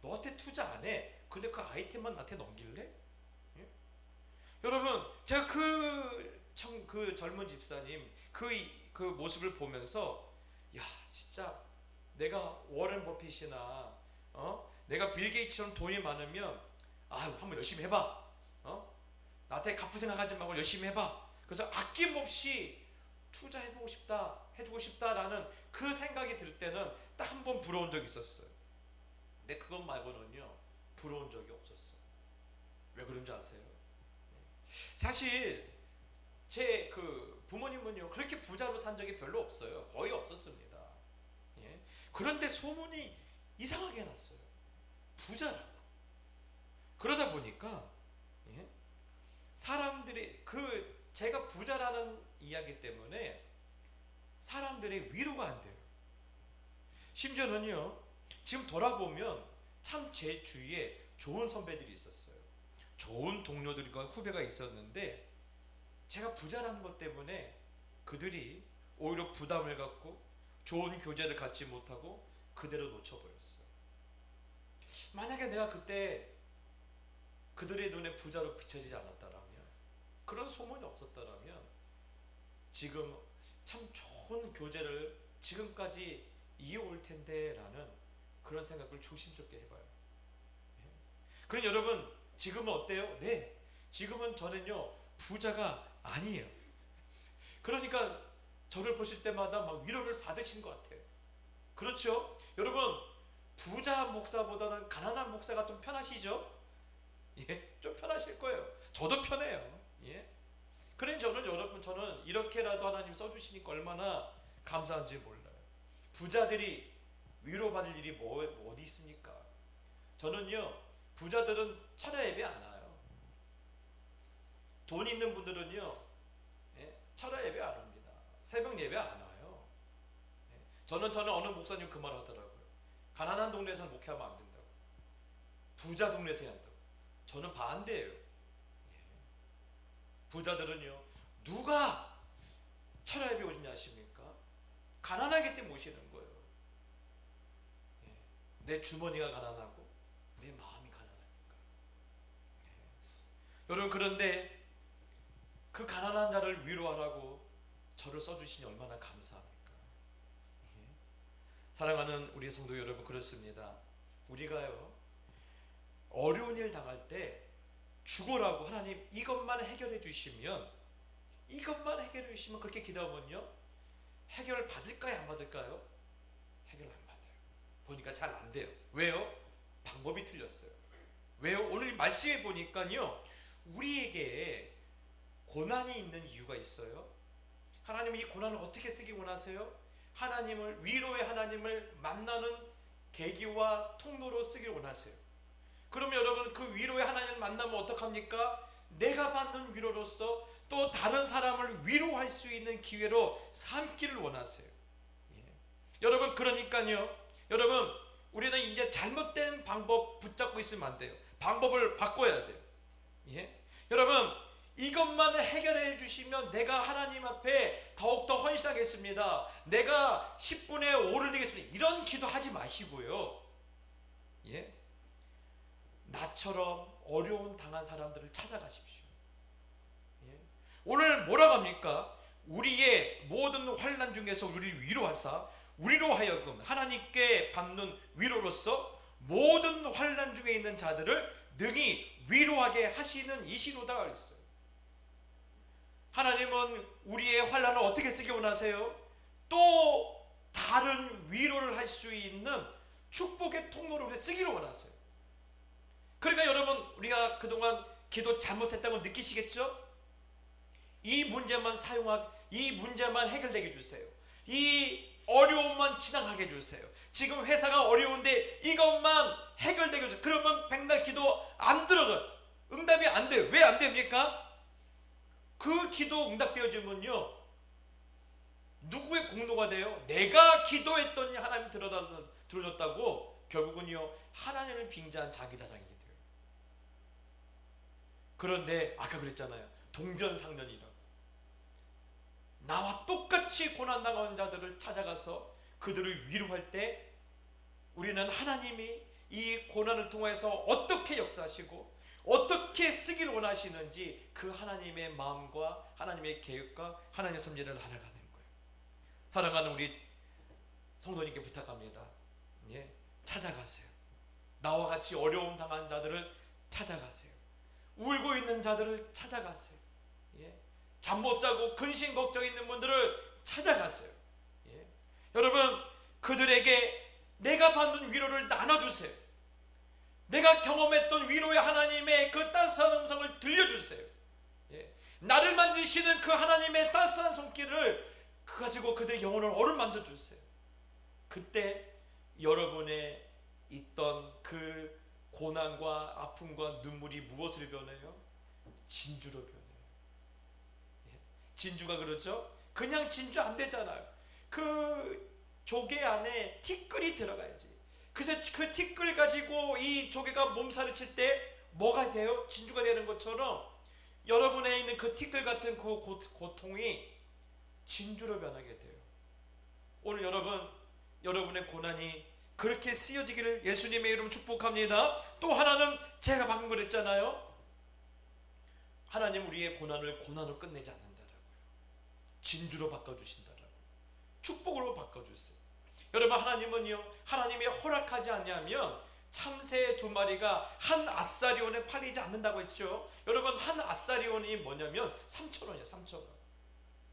너한테 투자 안 해. 근데 그 아이템만 나한테 넘길래? 여러분, 제가 그 젊은 집사님 그 모습을 보면서, 야, 진짜 내가 워렌 버핏이나 내가 빌 게이츠처럼 돈이 많으면 한번 열심히 해봐. 나한테 갚을 생각하지 말고 열심히 해봐. 그래서 아낌없이 투자해보고 싶다, 해주고 싶다라는 그 생각이 들 때는 딱 한 번 부러운 적이 있었어요. 근데 그것 말고는요, 부러운 적이 없었어요. 왜 그런지 아세요? 사실 제 부모님은요, 그렇게 부자로 산 적이 별로 없어요. 거의 없었습니다. 그런데 소문이 이상하게 났어요. 부자라고. 그러다 보니까 사람들이 제가 부자라는 이야기 때문에 사람들의 위로가 안 돼요. 심지어는요, 지금 돌아보면 참 제 주위에 좋은 선배들이 있었어요. 좋은 동료들과 후배가 있었는데 제가 부자라는 것 때문에 그들이 오히려 부담을 갖고 좋은 교제를 갖지 못하고 그대로 놓쳐버렸어요. 만약에 내가 그때 그들의 눈에 부자로 비춰지지 않았다라면, 그런 소문이 없었다라면 지금 참 좋은 교제를 지금까지 이어올 텐데라는 그런 생각을 조심스럽게 해봐요. 그럼 여러분, 지금은 어때요? 네, 지금은 저는요, 부자가 아니에요. 그러니까 저를 보실 때마다 막 위로를 받으신 것 같아요. 그렇죠? 여러분, 부자 목사보다는 가난한 목사가 좀 편하시죠? 예, 좀 편하실 거예요. 저도 편해요. 예. 그러니 저는 이렇게라도 하나님 써주시니까 얼마나 감사한지 몰라요. 부자들이 위로받을 일이 어디 있습니까? 저는요, 부자들은 철야 예배 안 와요. 돈 있는 분들은요, 예, 철야 예배 안 옵니다. 새벽 예배 안 와요. 예. 저는 어느 목사님 그 말 하더라고요. 가난한 동네에서는 목회하면 안 된다고. 부자 동네에서 해야 한다고. 저는 반대예요. 예. 부자들은요, 누가 철야 예배 오시냐 하십니까? 가난하기 때문에 오시는 거예요. 예. 내 주머니가 가난하고 내 마음이 가난하니까. 예. 여러분, 그런데 그 가난한 자를 위로하라고 저를 써주시니 얼마나 감사합니까? 예. 사랑하는 우리 성도 여러분, 그렇습니다. 우리가요, 어려운 일 당할 때 죽어라고 하나님 이것만 해결해 주시면 그렇게 기도하면요, 해결을 받을까요, 안 받을까요? 해결 안 받아요. 보니까 잘 안 돼요. 왜요? 방법이 틀렸어요. 왜요? 오늘 말씀해 보니까요, 우리에게 고난이 있는 이유가 있어요. 하나님은 이 고난을 어떻게 쓰기 원하세요? 위로의 하나님을 만나는 계기와 통로로 쓰길 원하세요. 그러면 여러분, 그 위로의 하나님을 만나면 어떡합니까? 내가 받는 위로로서 또 다른 사람을 위로할 수 있는 기회로 삼기를 원하세요. 예. 여러분, 그러니까요, 여러분, 우리는 이제 잘못된 방법 붙잡고 있으면 안 돼요. 방법을 바꿔야 돼요. 예. 여러분, 이것만 해결해 주시면 내가 하나님 앞에 더욱더 헌신하겠습니다. 내가 10분의 5를 드리겠습니다. 이런 기도 하지 마시고요. 예. 나처럼 어려움 당한 사람들을 찾아가십시오. 예. 오늘 뭐라고 합니까? 우리의 모든 환난 중에서 우리를 위로하사 우리로 하여금 하나님께 받는 위로로서 모든 환난 중에 있는 자들을 능히 위로하게 하시는 이시로다 그랬어요. 하나님은 우리의 환난을 어떻게 쓰기 원하세요? 또 다른 위로를 할 수 있는 축복의 통로를 쓰기를 원하세요. 그러니까 여러분, 우리가 그동안 기도 잘못했다고 느끼시겠죠? 이 문제만 해결되게 해주세요. 이 어려움만 지나가게 해주세요. 지금 회사가 어려운데 이것만 해결되게 해주세요. 그러면 백날 기도 안 들어가요. 응답이 안 돼요. 왜 안 됩니까? 그 기도 응답되어지면요, 누구의 공로가 돼요? 내가 기도했더니 하나님 들어줬다고 결국은요, 하나님을 빙자한 자기 자랑이 돼요. 그런데 아까 그랬잖아요. 동변상련이라고. 나와 똑같이 고난당한 자들을 찾아가서 그들을 위로할 때 우리는 하나님이 이 고난을 통해서 어떻게 역사하시고 어떻게 쓰기를 원하시는지 그 하나님의 마음과 하나님의 계획과 하나님의 섭리를 알아가는 거예요. 사랑하는 우리 성도님께 부탁합니다. 예, 찾아가세요. 나와 같이 어려움 당한 자들을 찾아가세요. 울고 있는 자들을 찾아가세요. 예, 잠 못 자고 근심 걱정 있는 분들을 찾아가세요. 예, 여러분, 그들에게 내가 받는 위로를 나눠주세요. 내가 경험했던 위로의 하나님의 그 따스한 음성을 들려주세요. 예, 나를 만지시는 그 하나님의 따스한 손길을 가지고 그들의 영혼을 어루만져주세요. 그때 여러분의 있던 그 고난과 아픔과 눈물이 무엇을 변해요? 진주로 변해요. 예, 진주가 그렇죠? 그냥 진주 안 되잖아요. 그 조개 안에 티끌이 들어가야지. 그래서 그 티끌 가지고 이 조개가 몸살을 칠 때 뭐가 돼요? 진주가 되는 것처럼 여러분에 있는 그 티끌 같은 그 고통이 진주로 변하게 돼요. 오늘 여러분의 고난이 그렇게 쓰여지기를 예수님의 이름 축복합니다. 또 하나는 제가 방금 그랬잖아요. 하나님 우리의 고난을 끝내지 않는다라고요. 진주로 바꿔주신다라고. 축복으로 바꿔주세요. 여러분, 하나님은요, 하나님이 허락하지 않냐면 참새 2마리가 한 아사리온에 팔리지 않는다고 했죠. 여러분, 한 아사리온이 뭐냐면 3,000원이에요. 3,000원.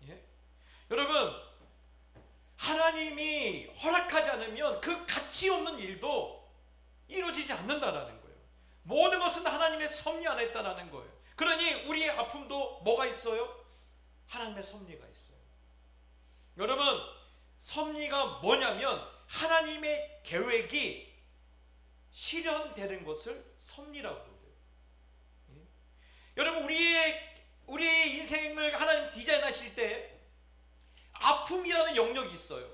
예? 여러분, 하나님이 허락하지 않으면 그 가치 없는 일도 이루어지지 않는다라는 거예요. 모든 것은 하나님의 섭리 안에 있다라는 거예요. 그러니 우리의 아픔도 뭐가 있어요? 하나님의 섭리가 있어요. 여러분, 섭리가 뭐냐면 하나님의 계획이 실현되는 것을 섭리라고 해요. 여러분, 우리의 인생을 하나님 디자인하실 때 아픔이라는 영역이 있어요.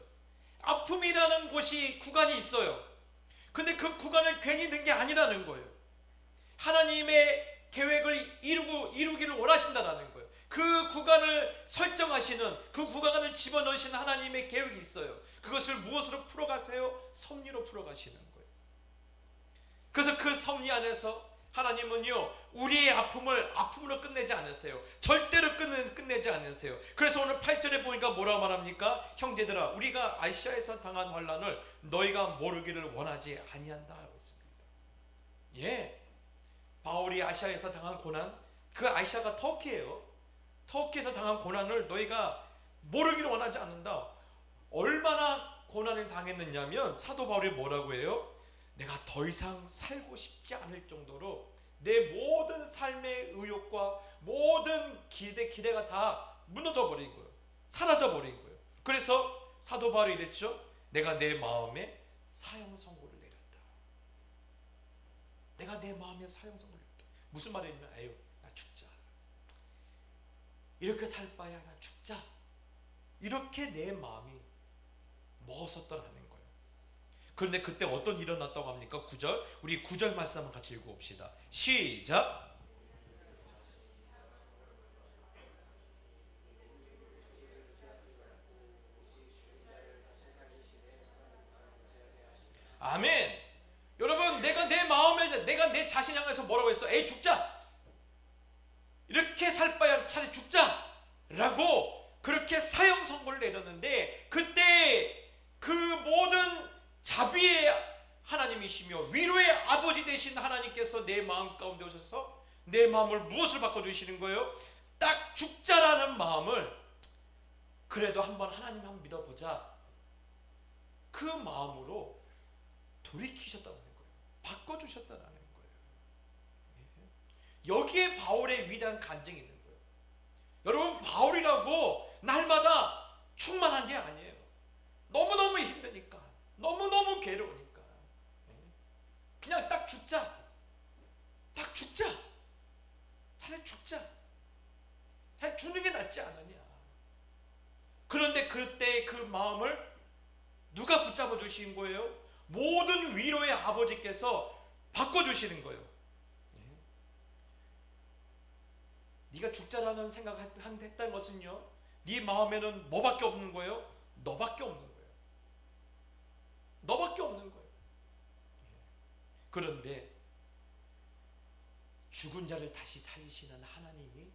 아픔이라는 곳이 구간이 있어요. 근데 그 구간을 괜히 넣은 게 아니라는 거예요. 하나님의 계획을 이루기를 원하신다라는 거예요. 그 구간을 설정하시는, 그 구간을 집어넣으시는 하나님의 계획이 있어요. 그것을 무엇으로 풀어가세요? 섭리로 풀어가시는 거예요. 그래서 그 섭리 안에서 하나님은요, 우리의 아픔을 아픔으로 끝내지 않으세요. 절대로 끝내지 않으세요. 그래서 오늘 8절에 보니까 뭐라고 말합니까? 형제들아, 우리가 아시아에서 당한 환난을 너희가 모르기를 원하지 아니한다 하고 있습니다. 예, 바울이 아시아에서 당한 고난, 그 아시아가 터키예요. 터키에서 당한 고난을 너희가 모르기를 원하지 않는다. 얼마나 고난을 당했느냐면 사도 바울이 뭐라고 해요? 내가 더 이상 살고 싶지 않을 정도로 내 모든 삶의 의욕과 모든 기대가 다 무너져 버린 거예요. 사라져 버린 거예요. 그래서 사도 바울이 이랬죠. 내가 내 마음에 사형 선고를 내렸다. 내가 내 마음에 사형 선고를 내렸다. 무슨 말이냐면, 에휴, 나 죽자. 이렇게 살 바야 나 죽자. 이렇게 내 마음이 먹었었더라는 거예요. 그런데 그때 어떤 일이 일어났다고 합니까? 9절, 우리 9절 말씀 한번 같이 읽어봅시다. 시작. 아멘. 여러분, 내가 내 자신 향해서 뭐라고 했어? 에이, 죽자. 이렇게 살 바야 차라리 죽자 라고 그렇게 사형 선고를 내렸는데, 그때 그 모든 자비의 하나님이시며 위로의 아버지 되신 하나님께서 내 마음 가운데 오셔서 내 마음을 무엇을 바꿔주시는 거예요? 딱 죽자라는 마음을, 그래도 한번 하나님 한번 믿어보자, 그 마음으로 돌이키셨다는 거예요. 바꿔주셨다는 거예요. 여기에 바울의 위대한 간증이 있는 거예요. 여러분, 바울이라고 날마다 충만한 게 아니에요. 너무너무 힘드니까, 너무너무 괴로우니까 그냥 딱 죽자. 딱 죽자. 차라리 죽자. 차라리 죽는 게 낫지 않느냐. 그런데 그때 그 마음을 누가 붙잡아 주신 거예요? 모든 위로의 아버지께서 바꿔주시는 거예요. 네가 죽자라는 생각을 했다는 것은요, 네 마음에는 뭐밖에 없는 거예요? 너밖에 없는 거예요. 너밖에 없는 거예요. 그런데 죽은 자를 다시 살리시는 하나님이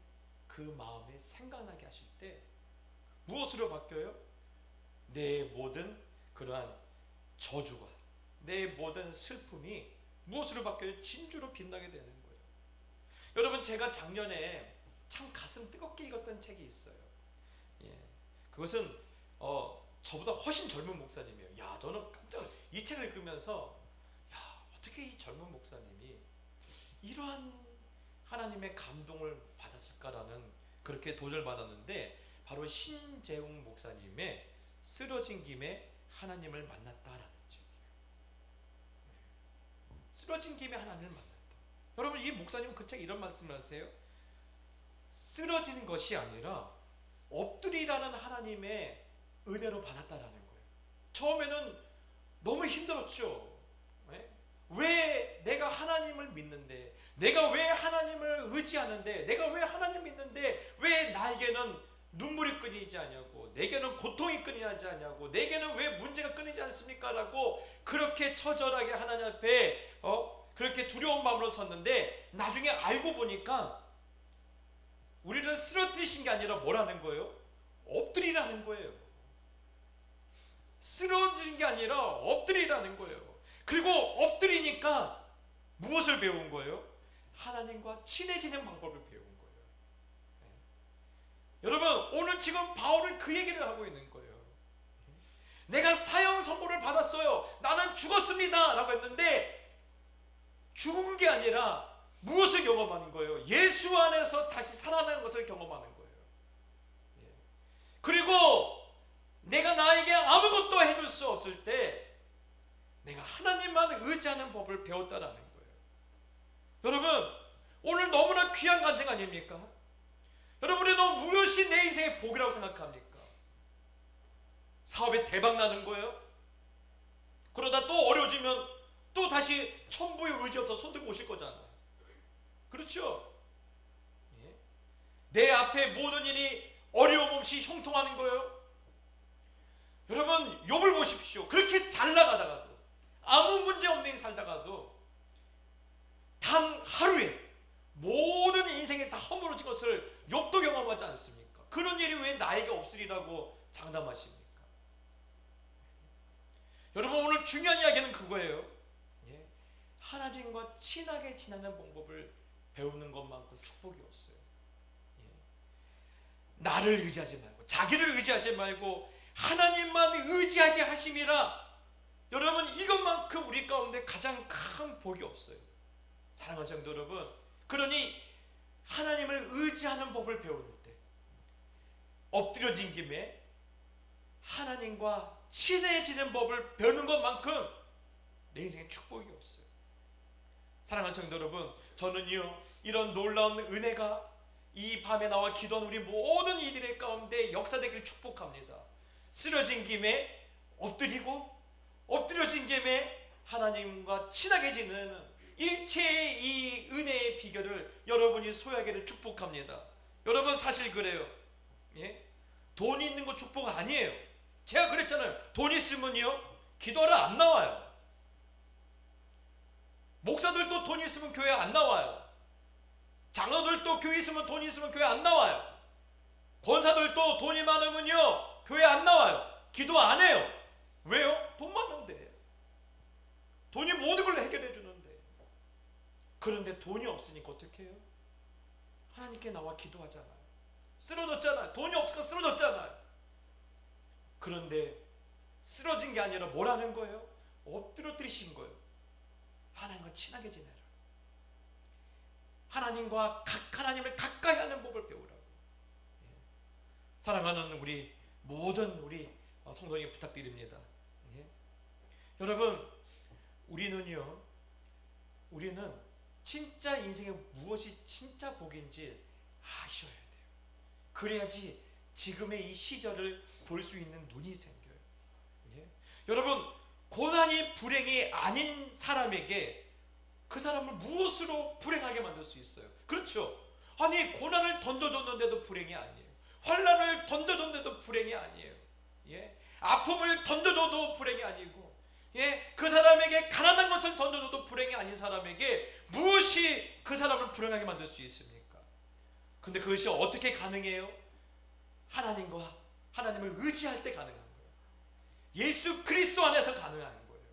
그 마음에 생각나게 하실 때 무엇으로 바뀌어요? 내 모든 그러한 저주가, 내 모든 슬픔이 무엇으로 바뀌어요? 진주로 빛나게 되는 거예요. 여러분, 제가 작년에 참 가슴 뜨겁게 읽었던 책이 있어요. 예, 그것은 저보다 훨씬 젊은 목사님이에요. 야, 저는 깜짝 이 책을 읽으면서, 야, 어떻게 이 젊은 목사님이 이러한 하나님의 감동을 받았을까라는, 그렇게 도전을 받았는데, 바로 신재웅 목사님의 쓰러진 김에 하나님을 만났다라는 책이에요. 쓰러진 김에 하나님을 만났다. 여러분, 이 목사님은 그 책에 이런 말씀을 하세요. 쓰러지는 것이 아니라 엎드리라는 하나님의 은혜로 받았다라는 거예요. 처음에는 너무 힘들었죠. 왜 내가 하나님을 믿는데, 내가 왜 하나님을 의지하는데, 내가 왜 하나님 믿는데 왜 나에게는 눈물이 끊이지 않냐고, 내게는 고통이 끊이지 않냐고, 내게는 왜 문제가 끊이지 않습니까? 라고 그렇게 처절하게 하나님 앞에 그렇게 두려운 마음으로 섰는데, 나중에 알고 보니까 우리는 쓰러뜨리신 게 아니라 뭐라는 거예요? 엎드리라는 거예요. 쓰러진 게 아니라 엎드리라는 거예요. 그리고 엎드리니까 무엇을 배운 거예요? 하나님과 친해지는 방법을 배운 거예요. 여러분, 오늘 지금 바울은 그 얘기를 하고 있는 거예요. 내가 사형 선고를 받았어요. 나는 죽었습니다. 라고 했는데 죽은 게 아니라 무엇을 경험하는 거예요? 예수 안에서 다시 살아나는 것을 경험하는 거예요. 그리고 내가 나에게 아무것도 해줄 수 없을 때 내가 하나님만 의지하는 법을 배웠다라는 거예요. 여러분, 오늘 너무나 귀한 간증 아닙니까? 여러분이 너무 무엇이 내 인생의 복이라고 생각합니까? 사업에 대박 나는 거예요? 그러다 또 어려워지면 또 다시 천부의 의지 없어서 손 들고 오실 거잖아요. 그렇죠? 내 앞에 모든 일이 어려움 없이 형통하는 거예요. 여러분, 욥을 보십시오. 그렇게 잘 나가다가도, 아무 문제 없는 인생 살다가도 단 하루에 모든 인생에 다 허물어진 것을 욥도 경험하지 않습니까? 그런 일이 왜 나에게 없으리라고 장담하십니까? 여러분, 오늘 중요한 이야기는 그거예요. 하나님과 친하게 지내는 방법을 배우는 것만큼 축복이 없어요. 나를 의지하지 말고, 자기를 의지하지 말고 하나님만 의지하게 하심이라. 여러분, 이것만큼 우리 가운데 가장 큰 복이 없어요. 사랑하는 성도 여러분, 그러니 하나님을 의지하는 법을 배울 때 엎드려진 김에 하나님과 친해지는 법을 배우는 것만큼 내 인생에 축복이 없어요. 사랑하는 성도 여러분, 저는요, 이런 놀라운 은혜가 이 밤에 나와 기도한 우리 모든 이들의 가운데 역사되길 축복합니다. 쓰러진 김에 엎드리고, 엎드려진 김에 하나님과 친하게 지내는 일체의 이 은혜의 비결을 여러분이 소유하기를 축복합니다. 여러분, 사실 그래요. 돈이 있는 거 축복 아니에요. 제가 그랬잖아요. 돈 있으면요, 기도하러 안 나와요. 목사들도 돈 있으면 교회 안 나와요. 장로들도 교회 있으면, 돈 있으면 교회 안 나와요. 권사들도 돈이 많으면요, 교회 안 나와요. 기도 안 해요. 왜요? 돈 많은데. 돈이 모든 걸 해결해 주는데. 그런데 돈이 없으니까 어떻게 해요? 하나님께 나와 기도하잖아요. 쓰러졌잖아요. 돈이 없으니까 쓰러졌잖아요. 그런데 쓰러진 게 아니라 뭐라는 거예요? 엎드려뜨리신 거예요. 하나님과 친하게 지내라. 하나님을 가까이 하는 법을 배우라고. 사랑하는 우리 모든 우리 성도님께 부탁드립니다. 여러분, 우리는 진짜 인생에 무엇이 진짜 복인지 아셔야 돼요. 그래야지 지금의 이 시절을 볼 수 있는 눈이 생겨요. 여러분, 고난이 불행이 아닌 사람에게 그 사람을 무엇으로 불행하게 만들 수 있어요? 그렇죠? 아니, 고난을 던져줬는데도 불행이 아니에요. 환난을 던져줬는데도 불행이 아니에요. 아픔을 던져줘도 불행이 아니고, 그 사람에게 가난한 것을 던져줘도 불행이 아닌 사람에게 무엇이 그 사람을 불행하게 만들 수 있습니까? 근데 그것이 어떻게 가능해요? 하나님을 의지할 때 가능한 거예요. 예수 그리스도 안에서 가능한 거예요.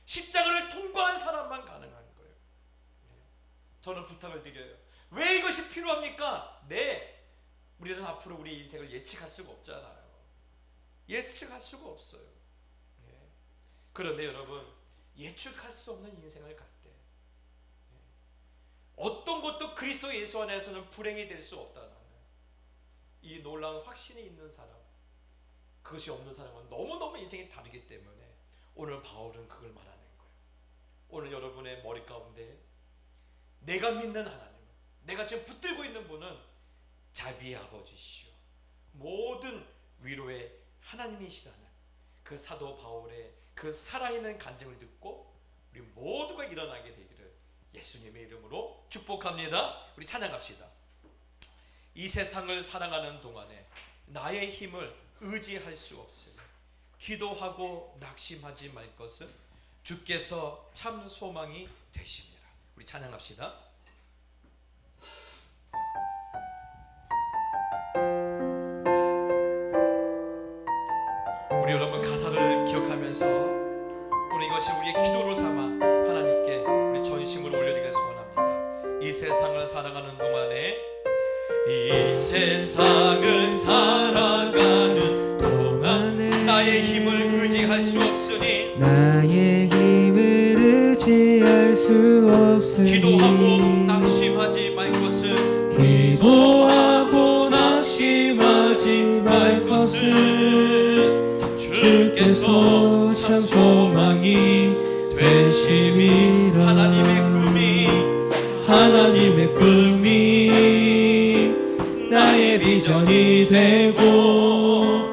십자가를 통과한 사람만 가능한 거예요. 저는 부탁을 드려요. 왜 이것이 필요합니까? 우리는 앞으로 우리 인생을 예측할 수가 없잖아요. 예측할 수가 없어요. 그런데 여러분, 예측할 수 없는 인생을 갈 때 어떤 것도 그리스도 예수 안에서는 불행이 될 수 없다는 이 놀라운 확신이 있는 사람, 그것이 없는 사람은 너무너무 인생이 다르기 때문에 오늘 바울은 그걸 말하는 거예요. 오늘 여러분의 머리 가운데 내가 믿는 하나님, 내가 지금 붙들고 있는 분은 자비의 아버지시오, 모든 위로의 하나님이시라는 그 사도 바울의 그 살아있는 간증을 듣고 우리 모두가 일어나게 되기를 예수님의 이름으로 축복합니다. 우리 찬양 갑시다. 이 세상을 살아가는 동안에 나의 힘을 의지할 수 없으니 기도하고 낙심하지 말 것은 주께서 참 소망이 되십니다. 우리 찬양 갑시다. 우리 여러분, 가사를 기억하면서 오늘 이것이 우리의 기도로 삼아 하나님께 우리 전심으로 올려드리길 소원합니다. 이 세상을 살아가는 동안에, 이 세상을 살아가는 동안에 나의 힘을 의지 없으니 기도하고 낙심하지 말 것을 기도하고 낙심하지 말 것을 주께서 참 소망이 되심이라. 하나님의 꿈이 나의 비전이 되고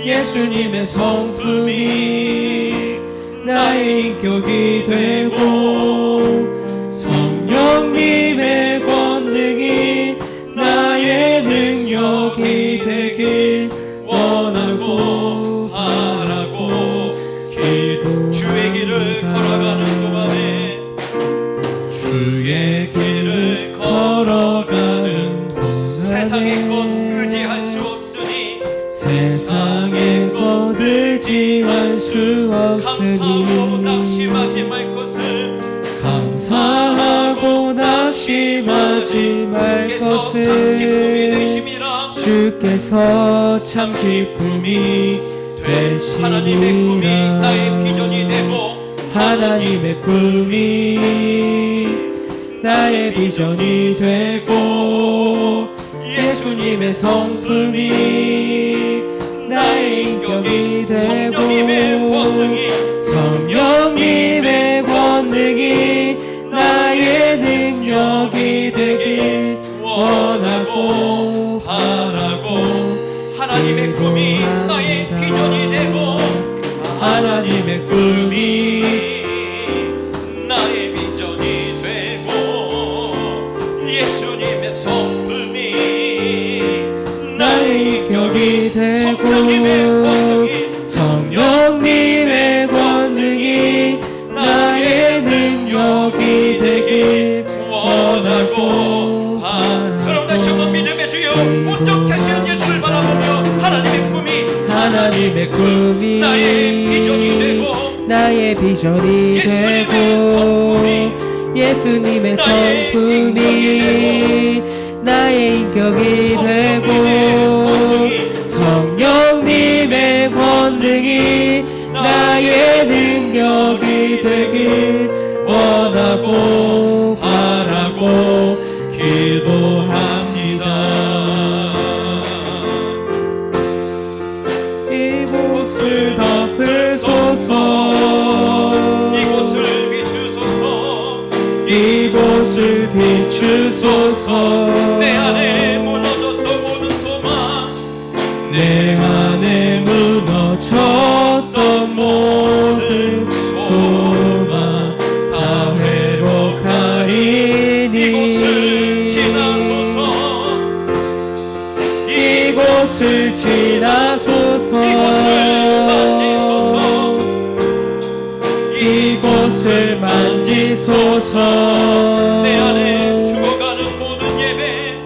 예수님의 성품이 나의 인격이 되고 성령님의 권능이 나의 능력이 되길 원하고 바라고 주의 길을 걸어가는 동안에 주의 길을 걸어가는 동안에 세상의 것 의지할 수 없으니 세상의 것 의지할 수 감사하고 없으니 낙심하지 말 것을 감사하고 낙심하지 말 주께서 참 기쁨이 것을 되심이라. 주께서 참 기쁨이 하나님의 꿈이 나의 비전이 되심이라. 되고 하나님의 꿈이 나의 비전이 되고 예수님의 성품이 나의 인격이 되고 성령님의 권능이 나의 능력이 되길 원하고 바라고 하나님의 꿈이 나의 비전이 되고 하나님의 꿈이 나의 비전이 되고 예수님의 성품이 나의 인격이 되고 성령님의 권능이 나의 능력이 되길 원하고 그럼 다시 한번 믿음의 주여 온전하신 예수를 바라보며 하나님의 꿈이 나의 비전이 되고 나의 비전이 되고 예수님의 성품이 나의 인격이 되고 성령님의 권능이 나의 능력이 되길 원하고 바라고 기도합니다. 이곳을 덮으소서 이곳을 비추소서 이곳을 비추소서 내 안에 무너졌던 모든 소망 내 안에 무너졌던 모든 소망 다 회복하리니 이곳을 지나소서 이곳을 지나소서 이곳을 만지소서 내 안에 죽어가는 모든 예배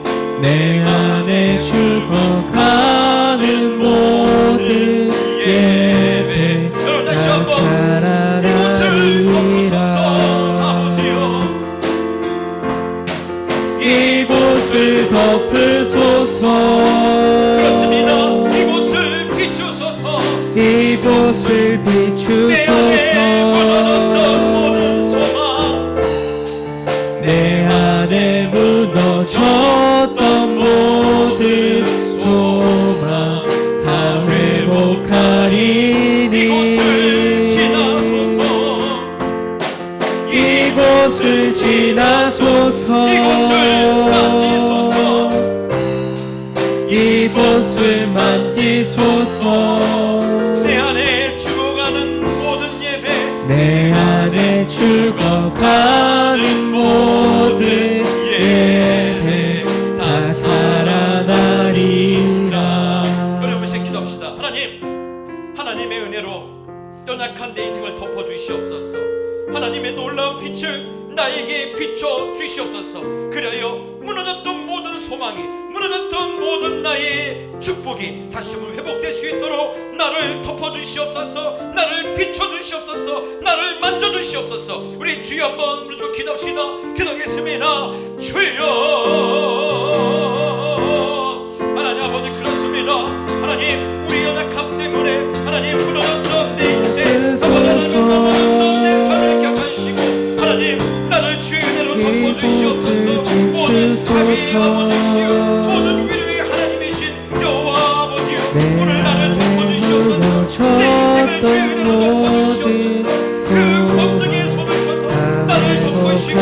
내 안에 죽어가는 모든 예배 여러분 다시 다 한번 이곳을 덮으소서 아버지여 이곳을 덮으소서 그렇습니다. 이곳을 비추소서 이곳을 내 안에 무너졌던 모든 비추소서 소망 내 안에 무너졌던 모든 소망 다 회복하리니 이곳을 지나소서 이곳을 지나소서 이곳을 만지소서 이곳을 만지소서 내 안에 죽어가는 모든 예배 내 안에 죽어가는 모든 예배 다 살아나리라. 여러분씩 기도합시다. 하나님의 은혜로 연약한 내 인생을 덮어주시옵소서. 하나님의 놀라운 빛을 나에게 비춰 주시옵소서. 그리하여 무너졌던 모든 소망이 무너졌던 모든 나의 축복이 다시 한번 회복될 수 있도록 나를 덮어주시옵소서. 나를 비춰주시옵소서. 나를 만져주시옵소서. 우리 주여 한번 부르짖고 기도합시다. 기도하겠습니다. 주여 하나님 아버지 그렇습니다. 하나님 우리 연약함 때문에 하나님 무너졌던 내 인생 아버지 하나님 무너졌던 내 삶을 격하시고 하나님 나를 주의 덮어주시옵소서. 모든 자비의 아버지시여 모든 위로의 하나님이신 여호와 아버지여 오늘 나를 덮어주시옵소서. 내 인생을 주의 은혜로 덮어주시옵소서. 그 권능의 손을 펴서 나를 덮으시고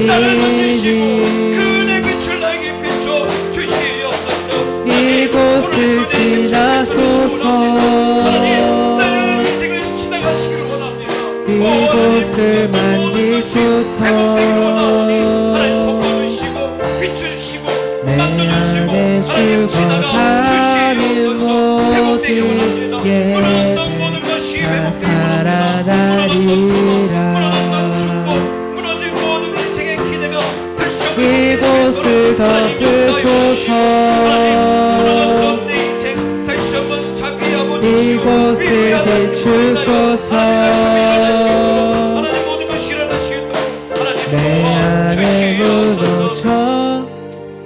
나를 만드시고 그 내 빛을 나에게 비춰 주시옵소서. 이곳을 지나소서. 하나님 내 인생을 지나가시기를 원합니다. 이곳을 만지소서. 하나님 덮어주시고 비추시고 만져주시고 하나님 지나가 주시옵소서. 회복되기 원합니다. 무너졌던 모든 것이 회복되기 원합니다. 무너졌던 축복 무너진 모든 인생의 기대가 다시 한번 이곳을 덮으소서. 무너졌던 내 인생 다시 한번 자기 아버지시여 이곳을 비추소서. 하나님 모든 것이 일어나시도록 하나님 내 안에 도와주시옵소서. 묻어져.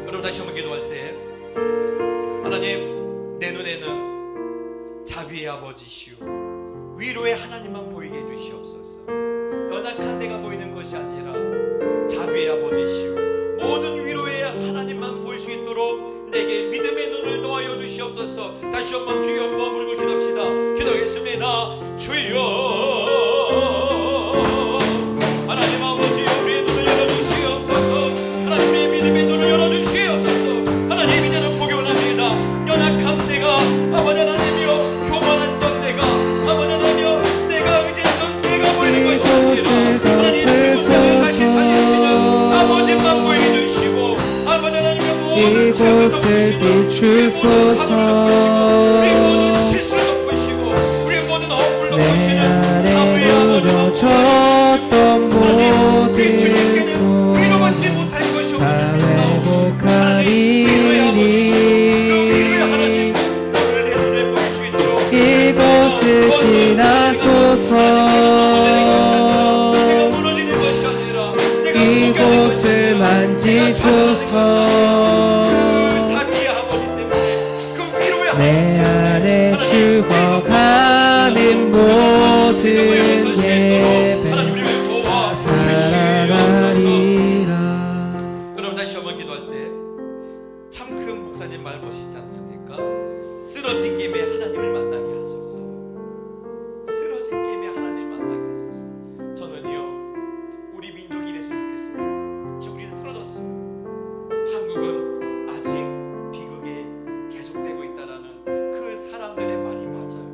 여러분 다시 한번 기도할 때 하나님 내 눈에는 자비의 아버지시오 위로의 하나님만 보이게 해주시옵소서. 연약한 내가 보이는 것이 아니라 자비의 아버지시오 모든 위로의 하나님만 보일 수 있도록 내게 믿음의 눈을 도와여 주시옵소서. 다시 한번 주여 한번 부르고 기도합시다. 기도하겠습니다. 주여 하나님 아버지여 우리의 눈을 열어주시옵소서. 하나님의 믿음의 눈을 열어주시옵소서. 하나님 이제는 보기 원합니다. 연약한 내가 아버지 하나님이여 교만했던 내가 아버지 하나님이여 내가 의지했던 내가 보이는 것이 아니라 하나님 죽은 자를 다시 살리시는 아버지만 보이게 해주시고 아버지 하나님의 모든 죄를 이곳을 덮으시고 비추소서. 우리 모든 실수를 덮으시고 우리 모든 억울을 내 덮으시는 자부의 안에 아버지만 묻어졌던 우리 주님께는 모든 위로받지 못할 것이 다 없는 하나님 위로의 아버지 그 위로의 회복하리니. 하나님 오늘 내 눈에 보일 수 있도록 이곳을 지나소서. 내가 무너지는 것이 아니라 내가 이곳을 만지소서. 그 자기의 아버지 때문에 그 위로의 내 안에 죽어가는 모든 예배 살아가리라. 여러분 다시 한번 기도할 때 참 큰 목사님 말 멋있지 않습니까? 쓰러진 김에 하나님을 만나게 하소서. 쓰러진 김에 하나님을 만나게 하소서. 저는요 우리 민족이 이랬으면 좋겠습니다. 지금 우리는 쓰러졌어요. 한국은 아직 비극에 계속되고 있다라는 그 사람들의 말이 맞아요.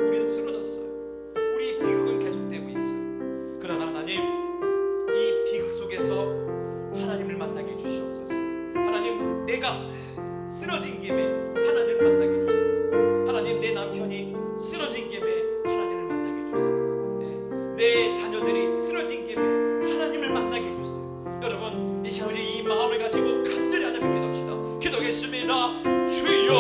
우리는 쓰러졌어요. 우리 비극은 계속되고 있어요. 그러나 하나님 이 비극 속에서 하나님을 만나게 해주시옵소서. 하나님 내가 쓰러진 김에 하나님을 만나게 해주세요. 하나님 내 남편이 쓰러진 김에 하나님을 만나게 해주세요. 내 자녀들이 쓰러진 김에 하나님을 만나게 해주세요. 여러분 이 시간 우리 이 마음을 가지고 간절히 하나님께 기도합시다. 기도하겠습니다. 주여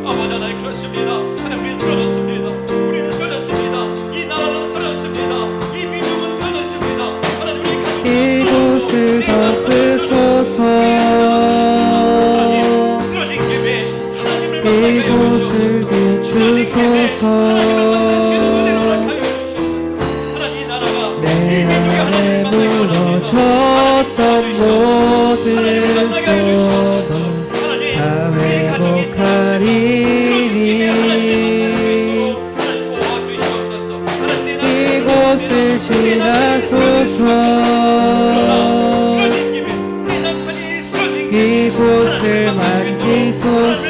아버지 하나님 그렇습니다. 하나님 우리는 쓰러졌습니다. 우리는 쓰러졌습니다. 이 나라는 쓰러졌습니다. 이 민족은 쓰러졌습니다. 하나님 우리 가족은 이곳을 덮으소서. 하나님 쓰러진 김에 하나님을 만나게 이곳을 해주시옵소서. 쓰러진 김에 하나님을 만날 수 있는 은혜를 비추소서. 허락하여 주시옵소서. 하나님 이 나라가 이 내 민족이 안에 하나님을 만나게 무너졌던 모든 하나님을 만나게 하여 주시옵소서. 소동 하나님 다 우리 가족이 쓰러진 김에 하나님을 만날 수 회복하리니. 있도록 하나님 도와주시옵소서. 하나님 내 남편이 이곳을 지나소서. 쓰러진 김에 내 남편이 쓰러진 김에 이곳을 하나님을 만날 수 있도록 만지소서.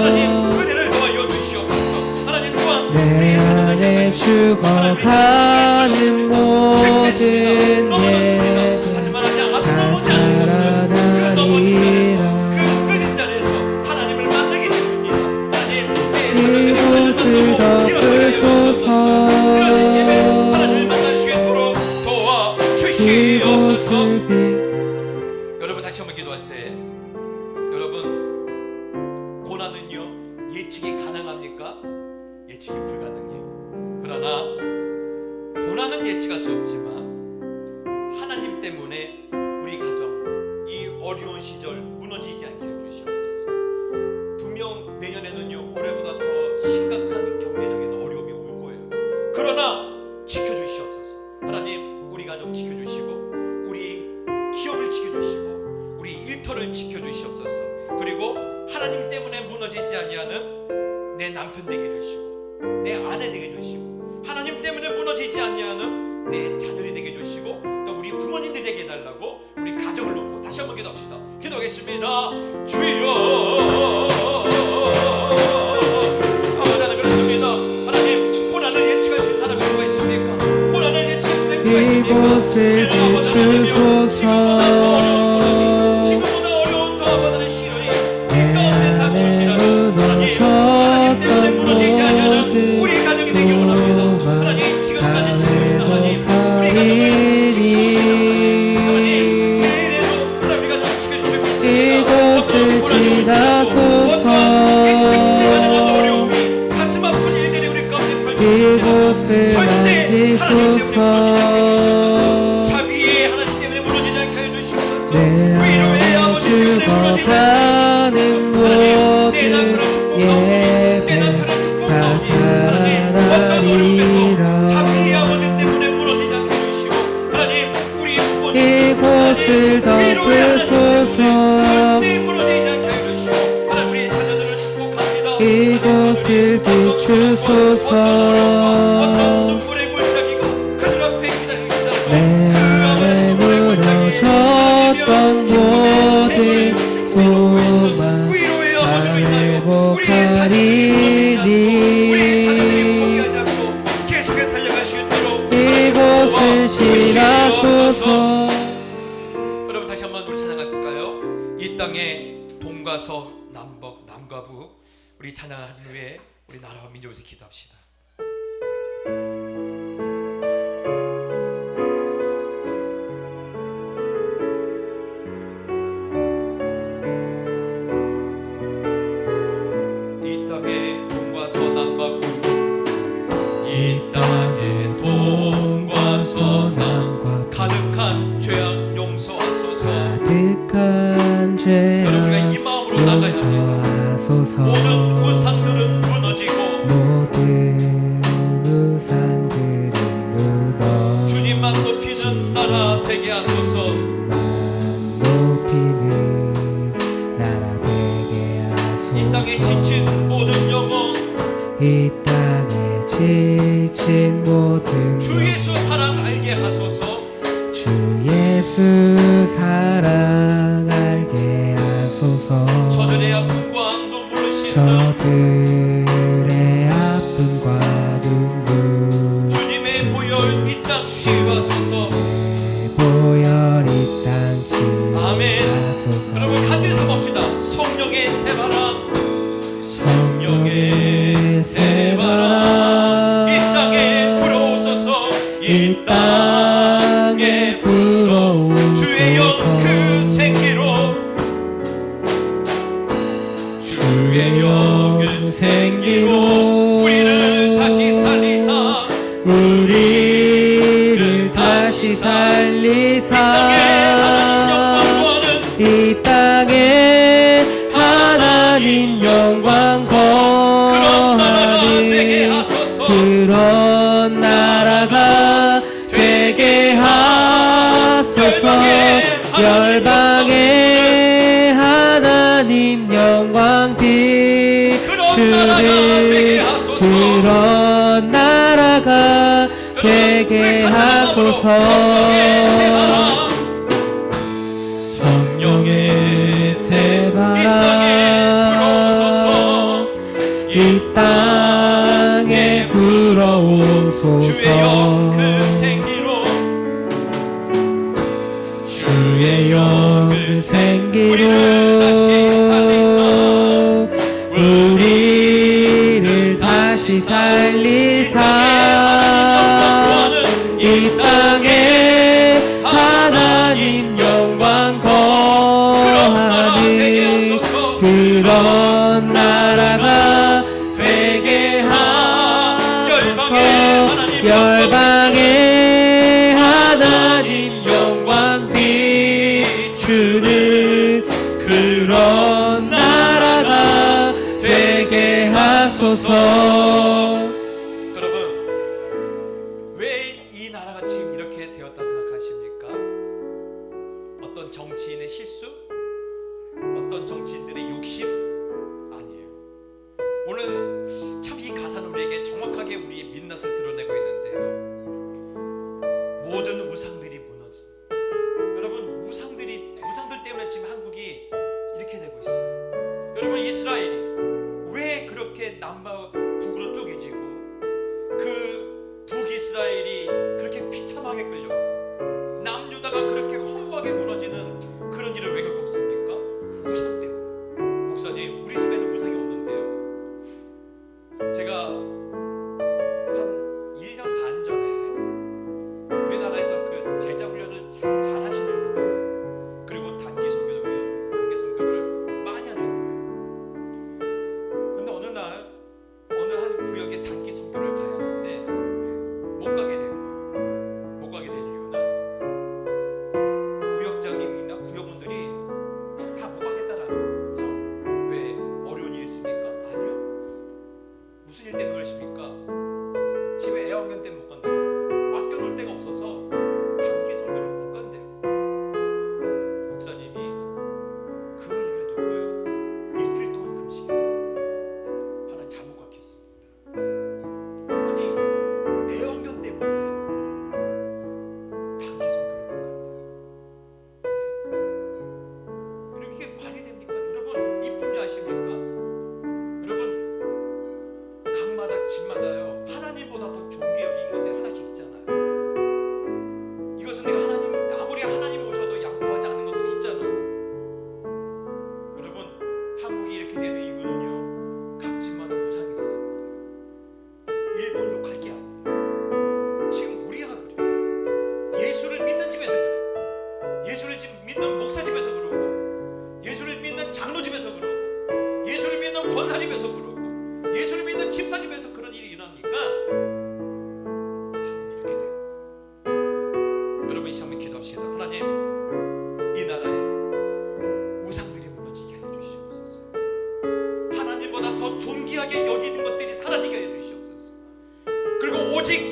하나님 은혜를 도와여 주시옵소서. 하나님 또한 내 안에 죽어가는 모든 예배 하지만 하나님 아무 다 넘어지 않는 것은 그 넘어진 자리에서 살아가리라. 그 쓰러진 자리에서 하나님을 만나게 됩니다. 하나님 내 자녀들이 하나님을 이곳을 만나고 일어서게 덮으소서. 해주소서. 쓰러진 김에 하나님을 만날 수 있도록 도와주시옵소서. 이곳을 비 여러분 다시 한번 기도할 때 여러분 고난은요 예측이 가능합니까? 예측이 불가능해요. 그러나 고난은 예측할 수 없지만 하나님 때문에 우리 가정 이 어려운 시절 무너지지 않게 해주시옵소서. 분명 내년에는요 올해보다 더 심각한 경제적인 어려움이 올 거예요. 그러나 지켜주시옵소서. 하나님, 우리 가족 지켜주시고 우리 기업을 지켜주시고 우리 일터를 지켜주시옵소서. 그리고 하나님 때문에 무너지지 아니하는 내 남편 되게 해주시고 내 아내 되게 해주시고 하나님 때문에 무너지지 아니하는 내 자녀이 되게 해주시고 또 우리 부모님들 되게 해달라고 우리 가정을 놓고 다시 한번 기도합시다. 기도하겠습니다. 주여, 나는 그렇습니다. 하나님, 고난을 예측할 수 있는 사람이 누가 있습니까? 고난을 예측할 수 있는 누가 있습니까? 이곳을 비추소서. 지금보다 어려운 더 아버지의 시련이 우리 가운데 다가올지라도 하나님 때문에 무너지지 않는 우리 가정이 되기 원합니다. 하나님, 지금까지 지켜오신 하나님, 우리 가정을 지켜오신 하나님, 내일에도 하나님 우리 가정을 지켜줄 수 있습니다. 이곳을 지나소서. 어려움이 가슴 아픈 일들이 우리 가운데 이곳을 만지소서. 자비의 하나님 때문에 무너지지 않게 해주시옵소서. 내 위로의 아버지 때문에 무너지지 않게 모든 내 남편을 축복하오니 내 남편을 축복하오니 하나님, 어떤 어려움에도 자비의 아버지 때문에 무너지지 않게 해주시고 하나님, 우리 부모님 이곳을 덮으소서. 절대 무너지지 않게 해주시고 하나님, 우리 자녀들을 축복합니다. 이곳을 비추소서. 어떤 눈물의 골짜기가 그들 앞에 기다리고 내 안에 무너졌던 모든 소망 다 회복하리니 이곳을 지나소서. 여러분, 다시 한번 우리 찬양할까요? 이 땅에 동과 남북 남과 북 우리 찬양하는 후에 우리 나라와 민족을 기도합시다. 이 땅에 동과 남과 북, 이 땅에 동과 서남 가득한 죄악 용서하소서. 가득한 죄악 여러분과 이 마음으로 나가야 합니다. 용서하소서. 모든 우상들은 무너지고 모든 우상들은 무너 주님만 높이는 나라 되게 하소서. 주님만 높이는 나라 되게 하소서. 이 땅에 지친 모든 영혼, 이 땅에 지친 모든 주 예수 사랑 알게 하소서. 주 예수 사랑 알게 하소서. 저들의 아픔과 눈물을 씻는 저들의 아픔과 눈물 주님의 보혈 이 땅 치유하소서. 보혈 이 땅 아멘. 치유하소서. 여러분, 간절히 봅시다. 성령의 새바람, 성령의 새바람 이 땅에 불어오소서. 이 땅에 불어오소서. 주의 영 그 생기로, 주의 영 그 생기로 우리를 다시 살리사, 우리를 다시 살리사. 이 땅에 하나님 영광 그런 나라가 되게 거하니 하소서. 그런 나라가 되게 하소서. 열방에 하나님 영광 비추는 그런 나라가 되게 하소서. 성령의 새바람 이 땅에 불어오소서. 주의 영 그 생기로, 주의 영 그 생기로 우리를 다시 살리사, 우리를 다시 살리사. 이 땅에 하나님 영광 거하니 그런 나라가 되게 하소서. 열방에 하나님 영광 비추는 그런 나라가 되게 하소서. 여러분, 왜 왜 이 나라가 지금 이렇게 되었다고 생각하십니까? 어떤 정치인의 실수? 어떤 정치인들의 욕심? 아니에요. 오늘 참 이 가사는 우리에게 정확하게 우리의 민낯을 드러내고 있는데요. 모든 우상들이 무너진, 여러분 우상들 때문에 지금 한국이 이렇게 되고 있어요. 여러분 이스라엘이 왜 그렇게 남과 북으로 쪼개지고 그 북이스라엘이 그렇게 비참하게 끌려가고 남유다가 그렇게 허무하게 무너지는 그런 일을 왜 겪었습니까? 우상 때문에. 목사님, 우리 집에는 우상이 없는데요. 제가 한 1년 반 전에 우리나라에서 그 제자 훈련을 참 잘하시는 거예요. 그리고 단기 선교를 많이 하는 거예요. 근데 어느 날 어느 한 구역에 단기 선교를 가야 하는데 못 가게 된 거예요. 못 가게 된 이유는 구역장님이나 구역원들이 다 못 가겠다라는 거죠. 왜? 어려운 일이 있습니까? 아니요. 무슨 일 때문에 그러십니까? 집에 애완견 때문에 못 간다고. 맡겨놓을 데가 없어서 단기 선교를 못 간대요. 목사님이 그 얘기를 듣고요, 일주일 동안 금식입니다. 하나님 잘못 가르쳤습니다. 아니 애완견 때문에 단기 선교를 못 간대요. 그리고 이게 말이 됩니까? 여러분 이쁜 줄 아십니까? 여러분 각마다 집마다요 하나님보다 더 존귀 여긴 것들이 하나씩 있잖아요. 이것은 내가 하나님, 아무리 하나님 오셔도 양보하지 않는 것들이 있잖아요. 여러분 한국이 이렇게 되는 이유는요, 각 집마다 우상이 있어서 그래요. 일본 욕할 게 아니에요. 지금 우리가 그래요. 예수를 믿는 집에서 그래요. 예수를 믿는 목사 집에서 그러고, 예수를 믿는 장로 집에서 그러고, 예수를 믿는 권사 집에서 그러고, 예수를 믿는 집사 집에서 그런 일이 일어나니까 한국이 이렇게 돼요. 여러분 이 시간 기도합시다. 하나님, 이 나라에 우상들이 무너지게 하여 주시옵소서. 하나님보다 더 존귀하게 여기는 것들이 사라지게 하여 주시옵소서. 그리고 오직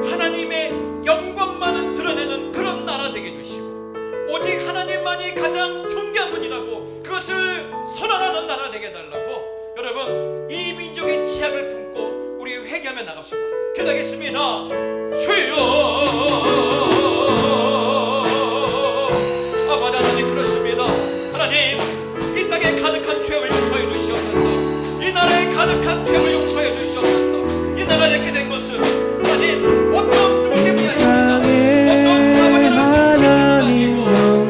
하나님의 영광만을 드러내는 그런 나라 되게 해주시고, 오직 하나님만이 가장 존귀한 분이라고 그것을 선언하는 나라 되게 해달라고. 여러분 이 민족의 치약을 품고 우리 회개하며 나갑시다. 기도하겠습니다. 주여, 아버지 하나님, 그렇습니다. 하나님, 이 땅에 가득한 죄를 용서해 주시옵소서. 이 나라에 가득한 죄를 용서해 주시옵소서. 이 나라가 이렇게 된 것은 하나님 어떤 누구 때문이 아닙니다. 어떤 아버지 하나님 정치 때문도 아니고,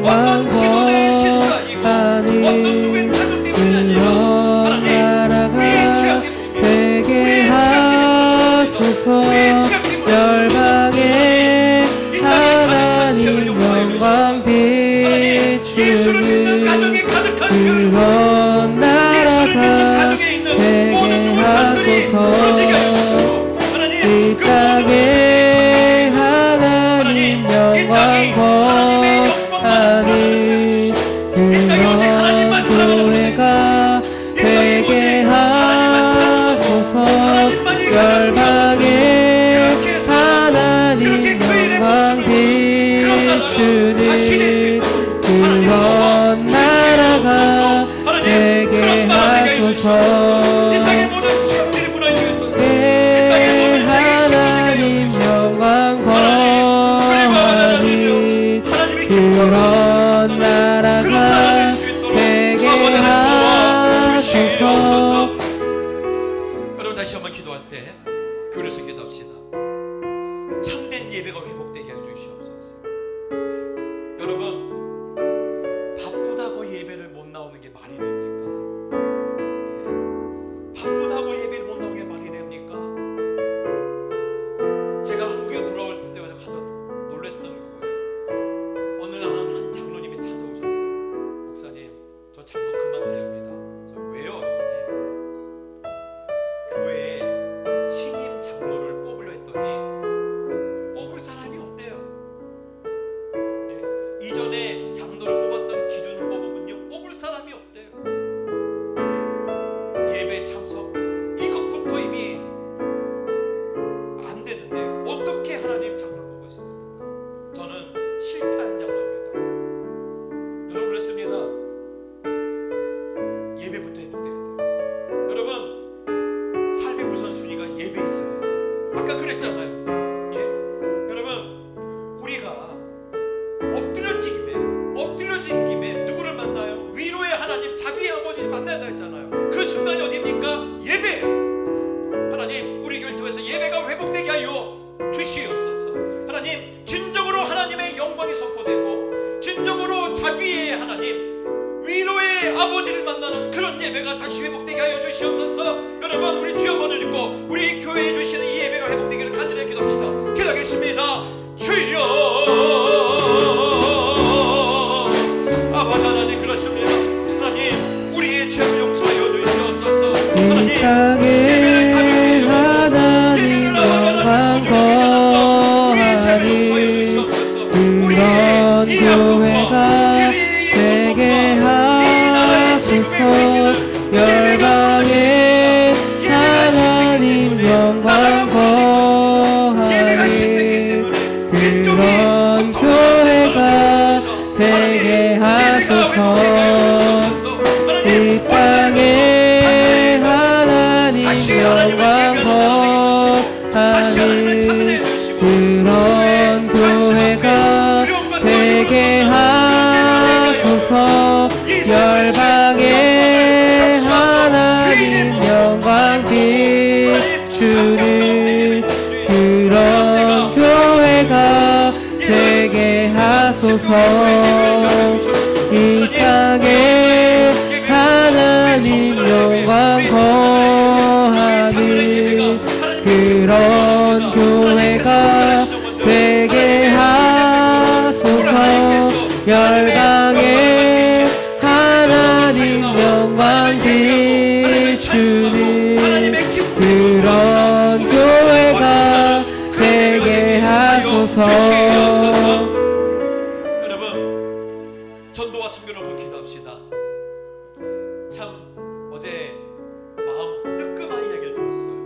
어떤 지도자의 실수가 아니고, 어떤 누구의 탈도 때문이 아니라 하나님 우리의 죄악 때문입니다. 우리의 죄악 때문입니다. 우리의 죄악 때문에 열방에 하나님 영광 예수를 믿는 가정에 가득한 죄를 그런 예수를 믿는 나라가 가정에 있는 모든 우상들이 되게 무너지게 하여 주시고, 하나님 이 그 모든 땅에 하나님 영광 하나님의 영광만 이 땅에 오직 하나님만 사랑하는 교회가 되게 하소서. 열방에 하나님 영광 비추는 그런 나라가 되게 하소서. 이 땅의 모든 죄악들이 무너지게 하소서. 이 땅의 모든 죄악이 하나님 영광 권위 그런 나라가 되게 하소서. 여러분 다시 한번 기도할 때 교회에서 기도합시다. 참된 예배가 회복되게 해 주시옵소서. 여러분 바쁘다고 예배를 못 나오는 게 말이 됩니까? 바쁘다고 예배를 못 나오는 게 말이 됩니까? 제가 한국에 돌아올 때 가서 놀랬던 거예요. 어느 날 한 장로님이 찾아오셨어요. 목사님, 저 장로 그만하렵니다. 저 왜요? 했더니 교회에 신임 장로를 뽑으려 했더니 뽑을 사람이 없대요. 하나님아 다시 회복되게 하여 주시옵소서. 여러분 우리 주여 번을 듣고 우리 교회에 주시는 이 예배가 회복되기를 간절히 기도합시다. 기도하겠습니다. 주여 아버지 하나님 그렇습니다. 하나님 우리의 죄를 용서하여 주시옵소서. 하나님 예배를 가볍게 하나님 영광 거하니 그런 교회가 되게 하소서. 열방에 하나님 영광 거하니 그런 교회가 되게 하소서. 이 땅에 하나님 영광 거하니 그런 교회가 되게 하소서. 열방에 하나님 영광 비추니 그런 교회가 되게 하소서. 이 땅에 하나님 영광 거하니 그런 교회가 되게 하소서. 열방에 하나님 영광 비추니 그런 교회가 되게 하소서. 여러분 전도와 청교로 기도합시다. 참 어제 마음 뜨끔한 이야기를 들었어요.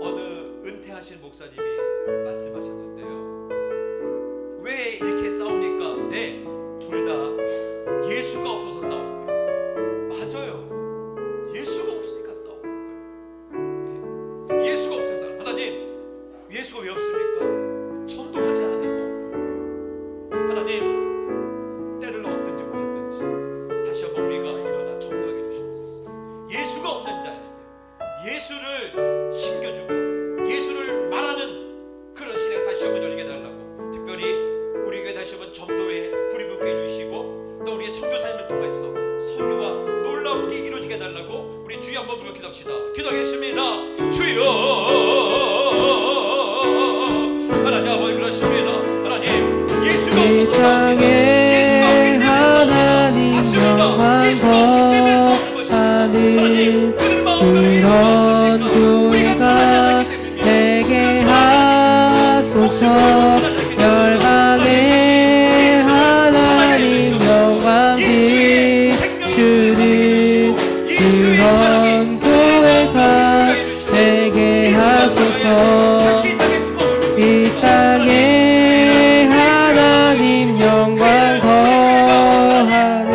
어느 은퇴하신 목사님이 말씀하셨는데요. 왜 이렇게 싸웁니까? 네, 둘 다 예수가 없어서 싸우는 거예요. 맞아요. 예수가 없으니까 싸우는 거예요. 네. 예수가 없어서. 하나님 예수가 왜 없습니까? 전도하지 않으니까. 하나님 때를 얻든지 못 얻든지 다시 한번 우리가 일어나 전도하게 해주시옵소서. 예수가 없는 자에게 예수를 심겨주고 예수를 말하는 그런 시대가 다시 한번 열게 해달라고, 특별히 우리 교회 다시 한번 전도에 불이 붙게 해주시고 또 우리의 선교사님을 통해서 선교가 놀라운게 이루어지게 해달라고 우리 주여 한번 부르고 기도합시다. 기도하겠습니다. 주여 하나님 아버지 그렇습니다. 하나님 예수가 이 없어서 땅에 하나님 영광 거하니 그런 교회가 되게 하소서. 열방에 하나님 영광 비추니 그런 교회가 되게 하소서. 이 땅에 하나님 영광 거하니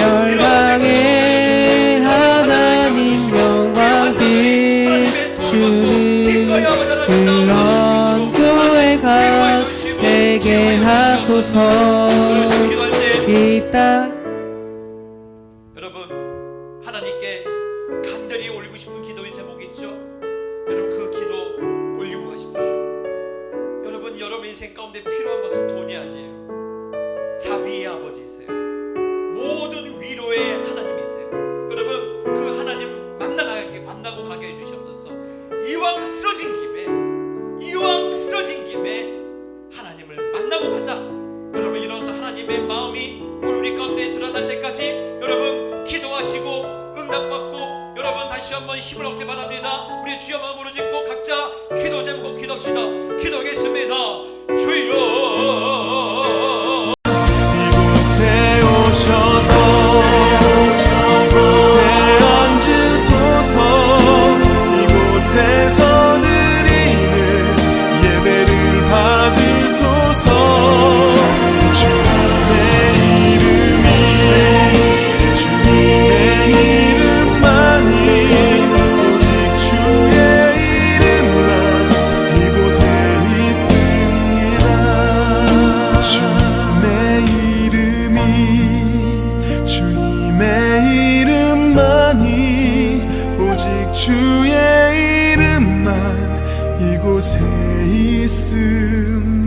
열방에 하나님 영광 비추니 그런 교회가 되게 하소서. 이 땅 여러분 하나님께 간절히 올리고 싶은 기도의 제목이 있죠. 여러분 그 기도 올리고 가십시오. 여러분 여러분 인생 가운데 필요한 것은 돈이 아니에요. 자비의 아버지이세요. 모든 위로의 하나님이세요. 여러분 그 하나님 만나고 가게 해주시옵소서. 이왕 쓰러진 김에 하나님을 만나고 가자. 여러분 이런 하나님의 마음이 오늘 우리 가운데 드러날 때까지 여러분 기도하시고 응답받고 여러분 다시 한번 힘을 얻게 바랍니다. 우리 주여 마음으로 짓고 각자 기도 제목 기도합시다. 기도하겠습니다. 주여 이곳에 오셔서 이곳에 앉으소서. 이곳에서 드리는 예배를 받으소서. 주님의 이름만이 오직 주의 이름만 이곳에 있습니다. 주님의 이름만이 오직 주의 이름만 이곳에 있습니다.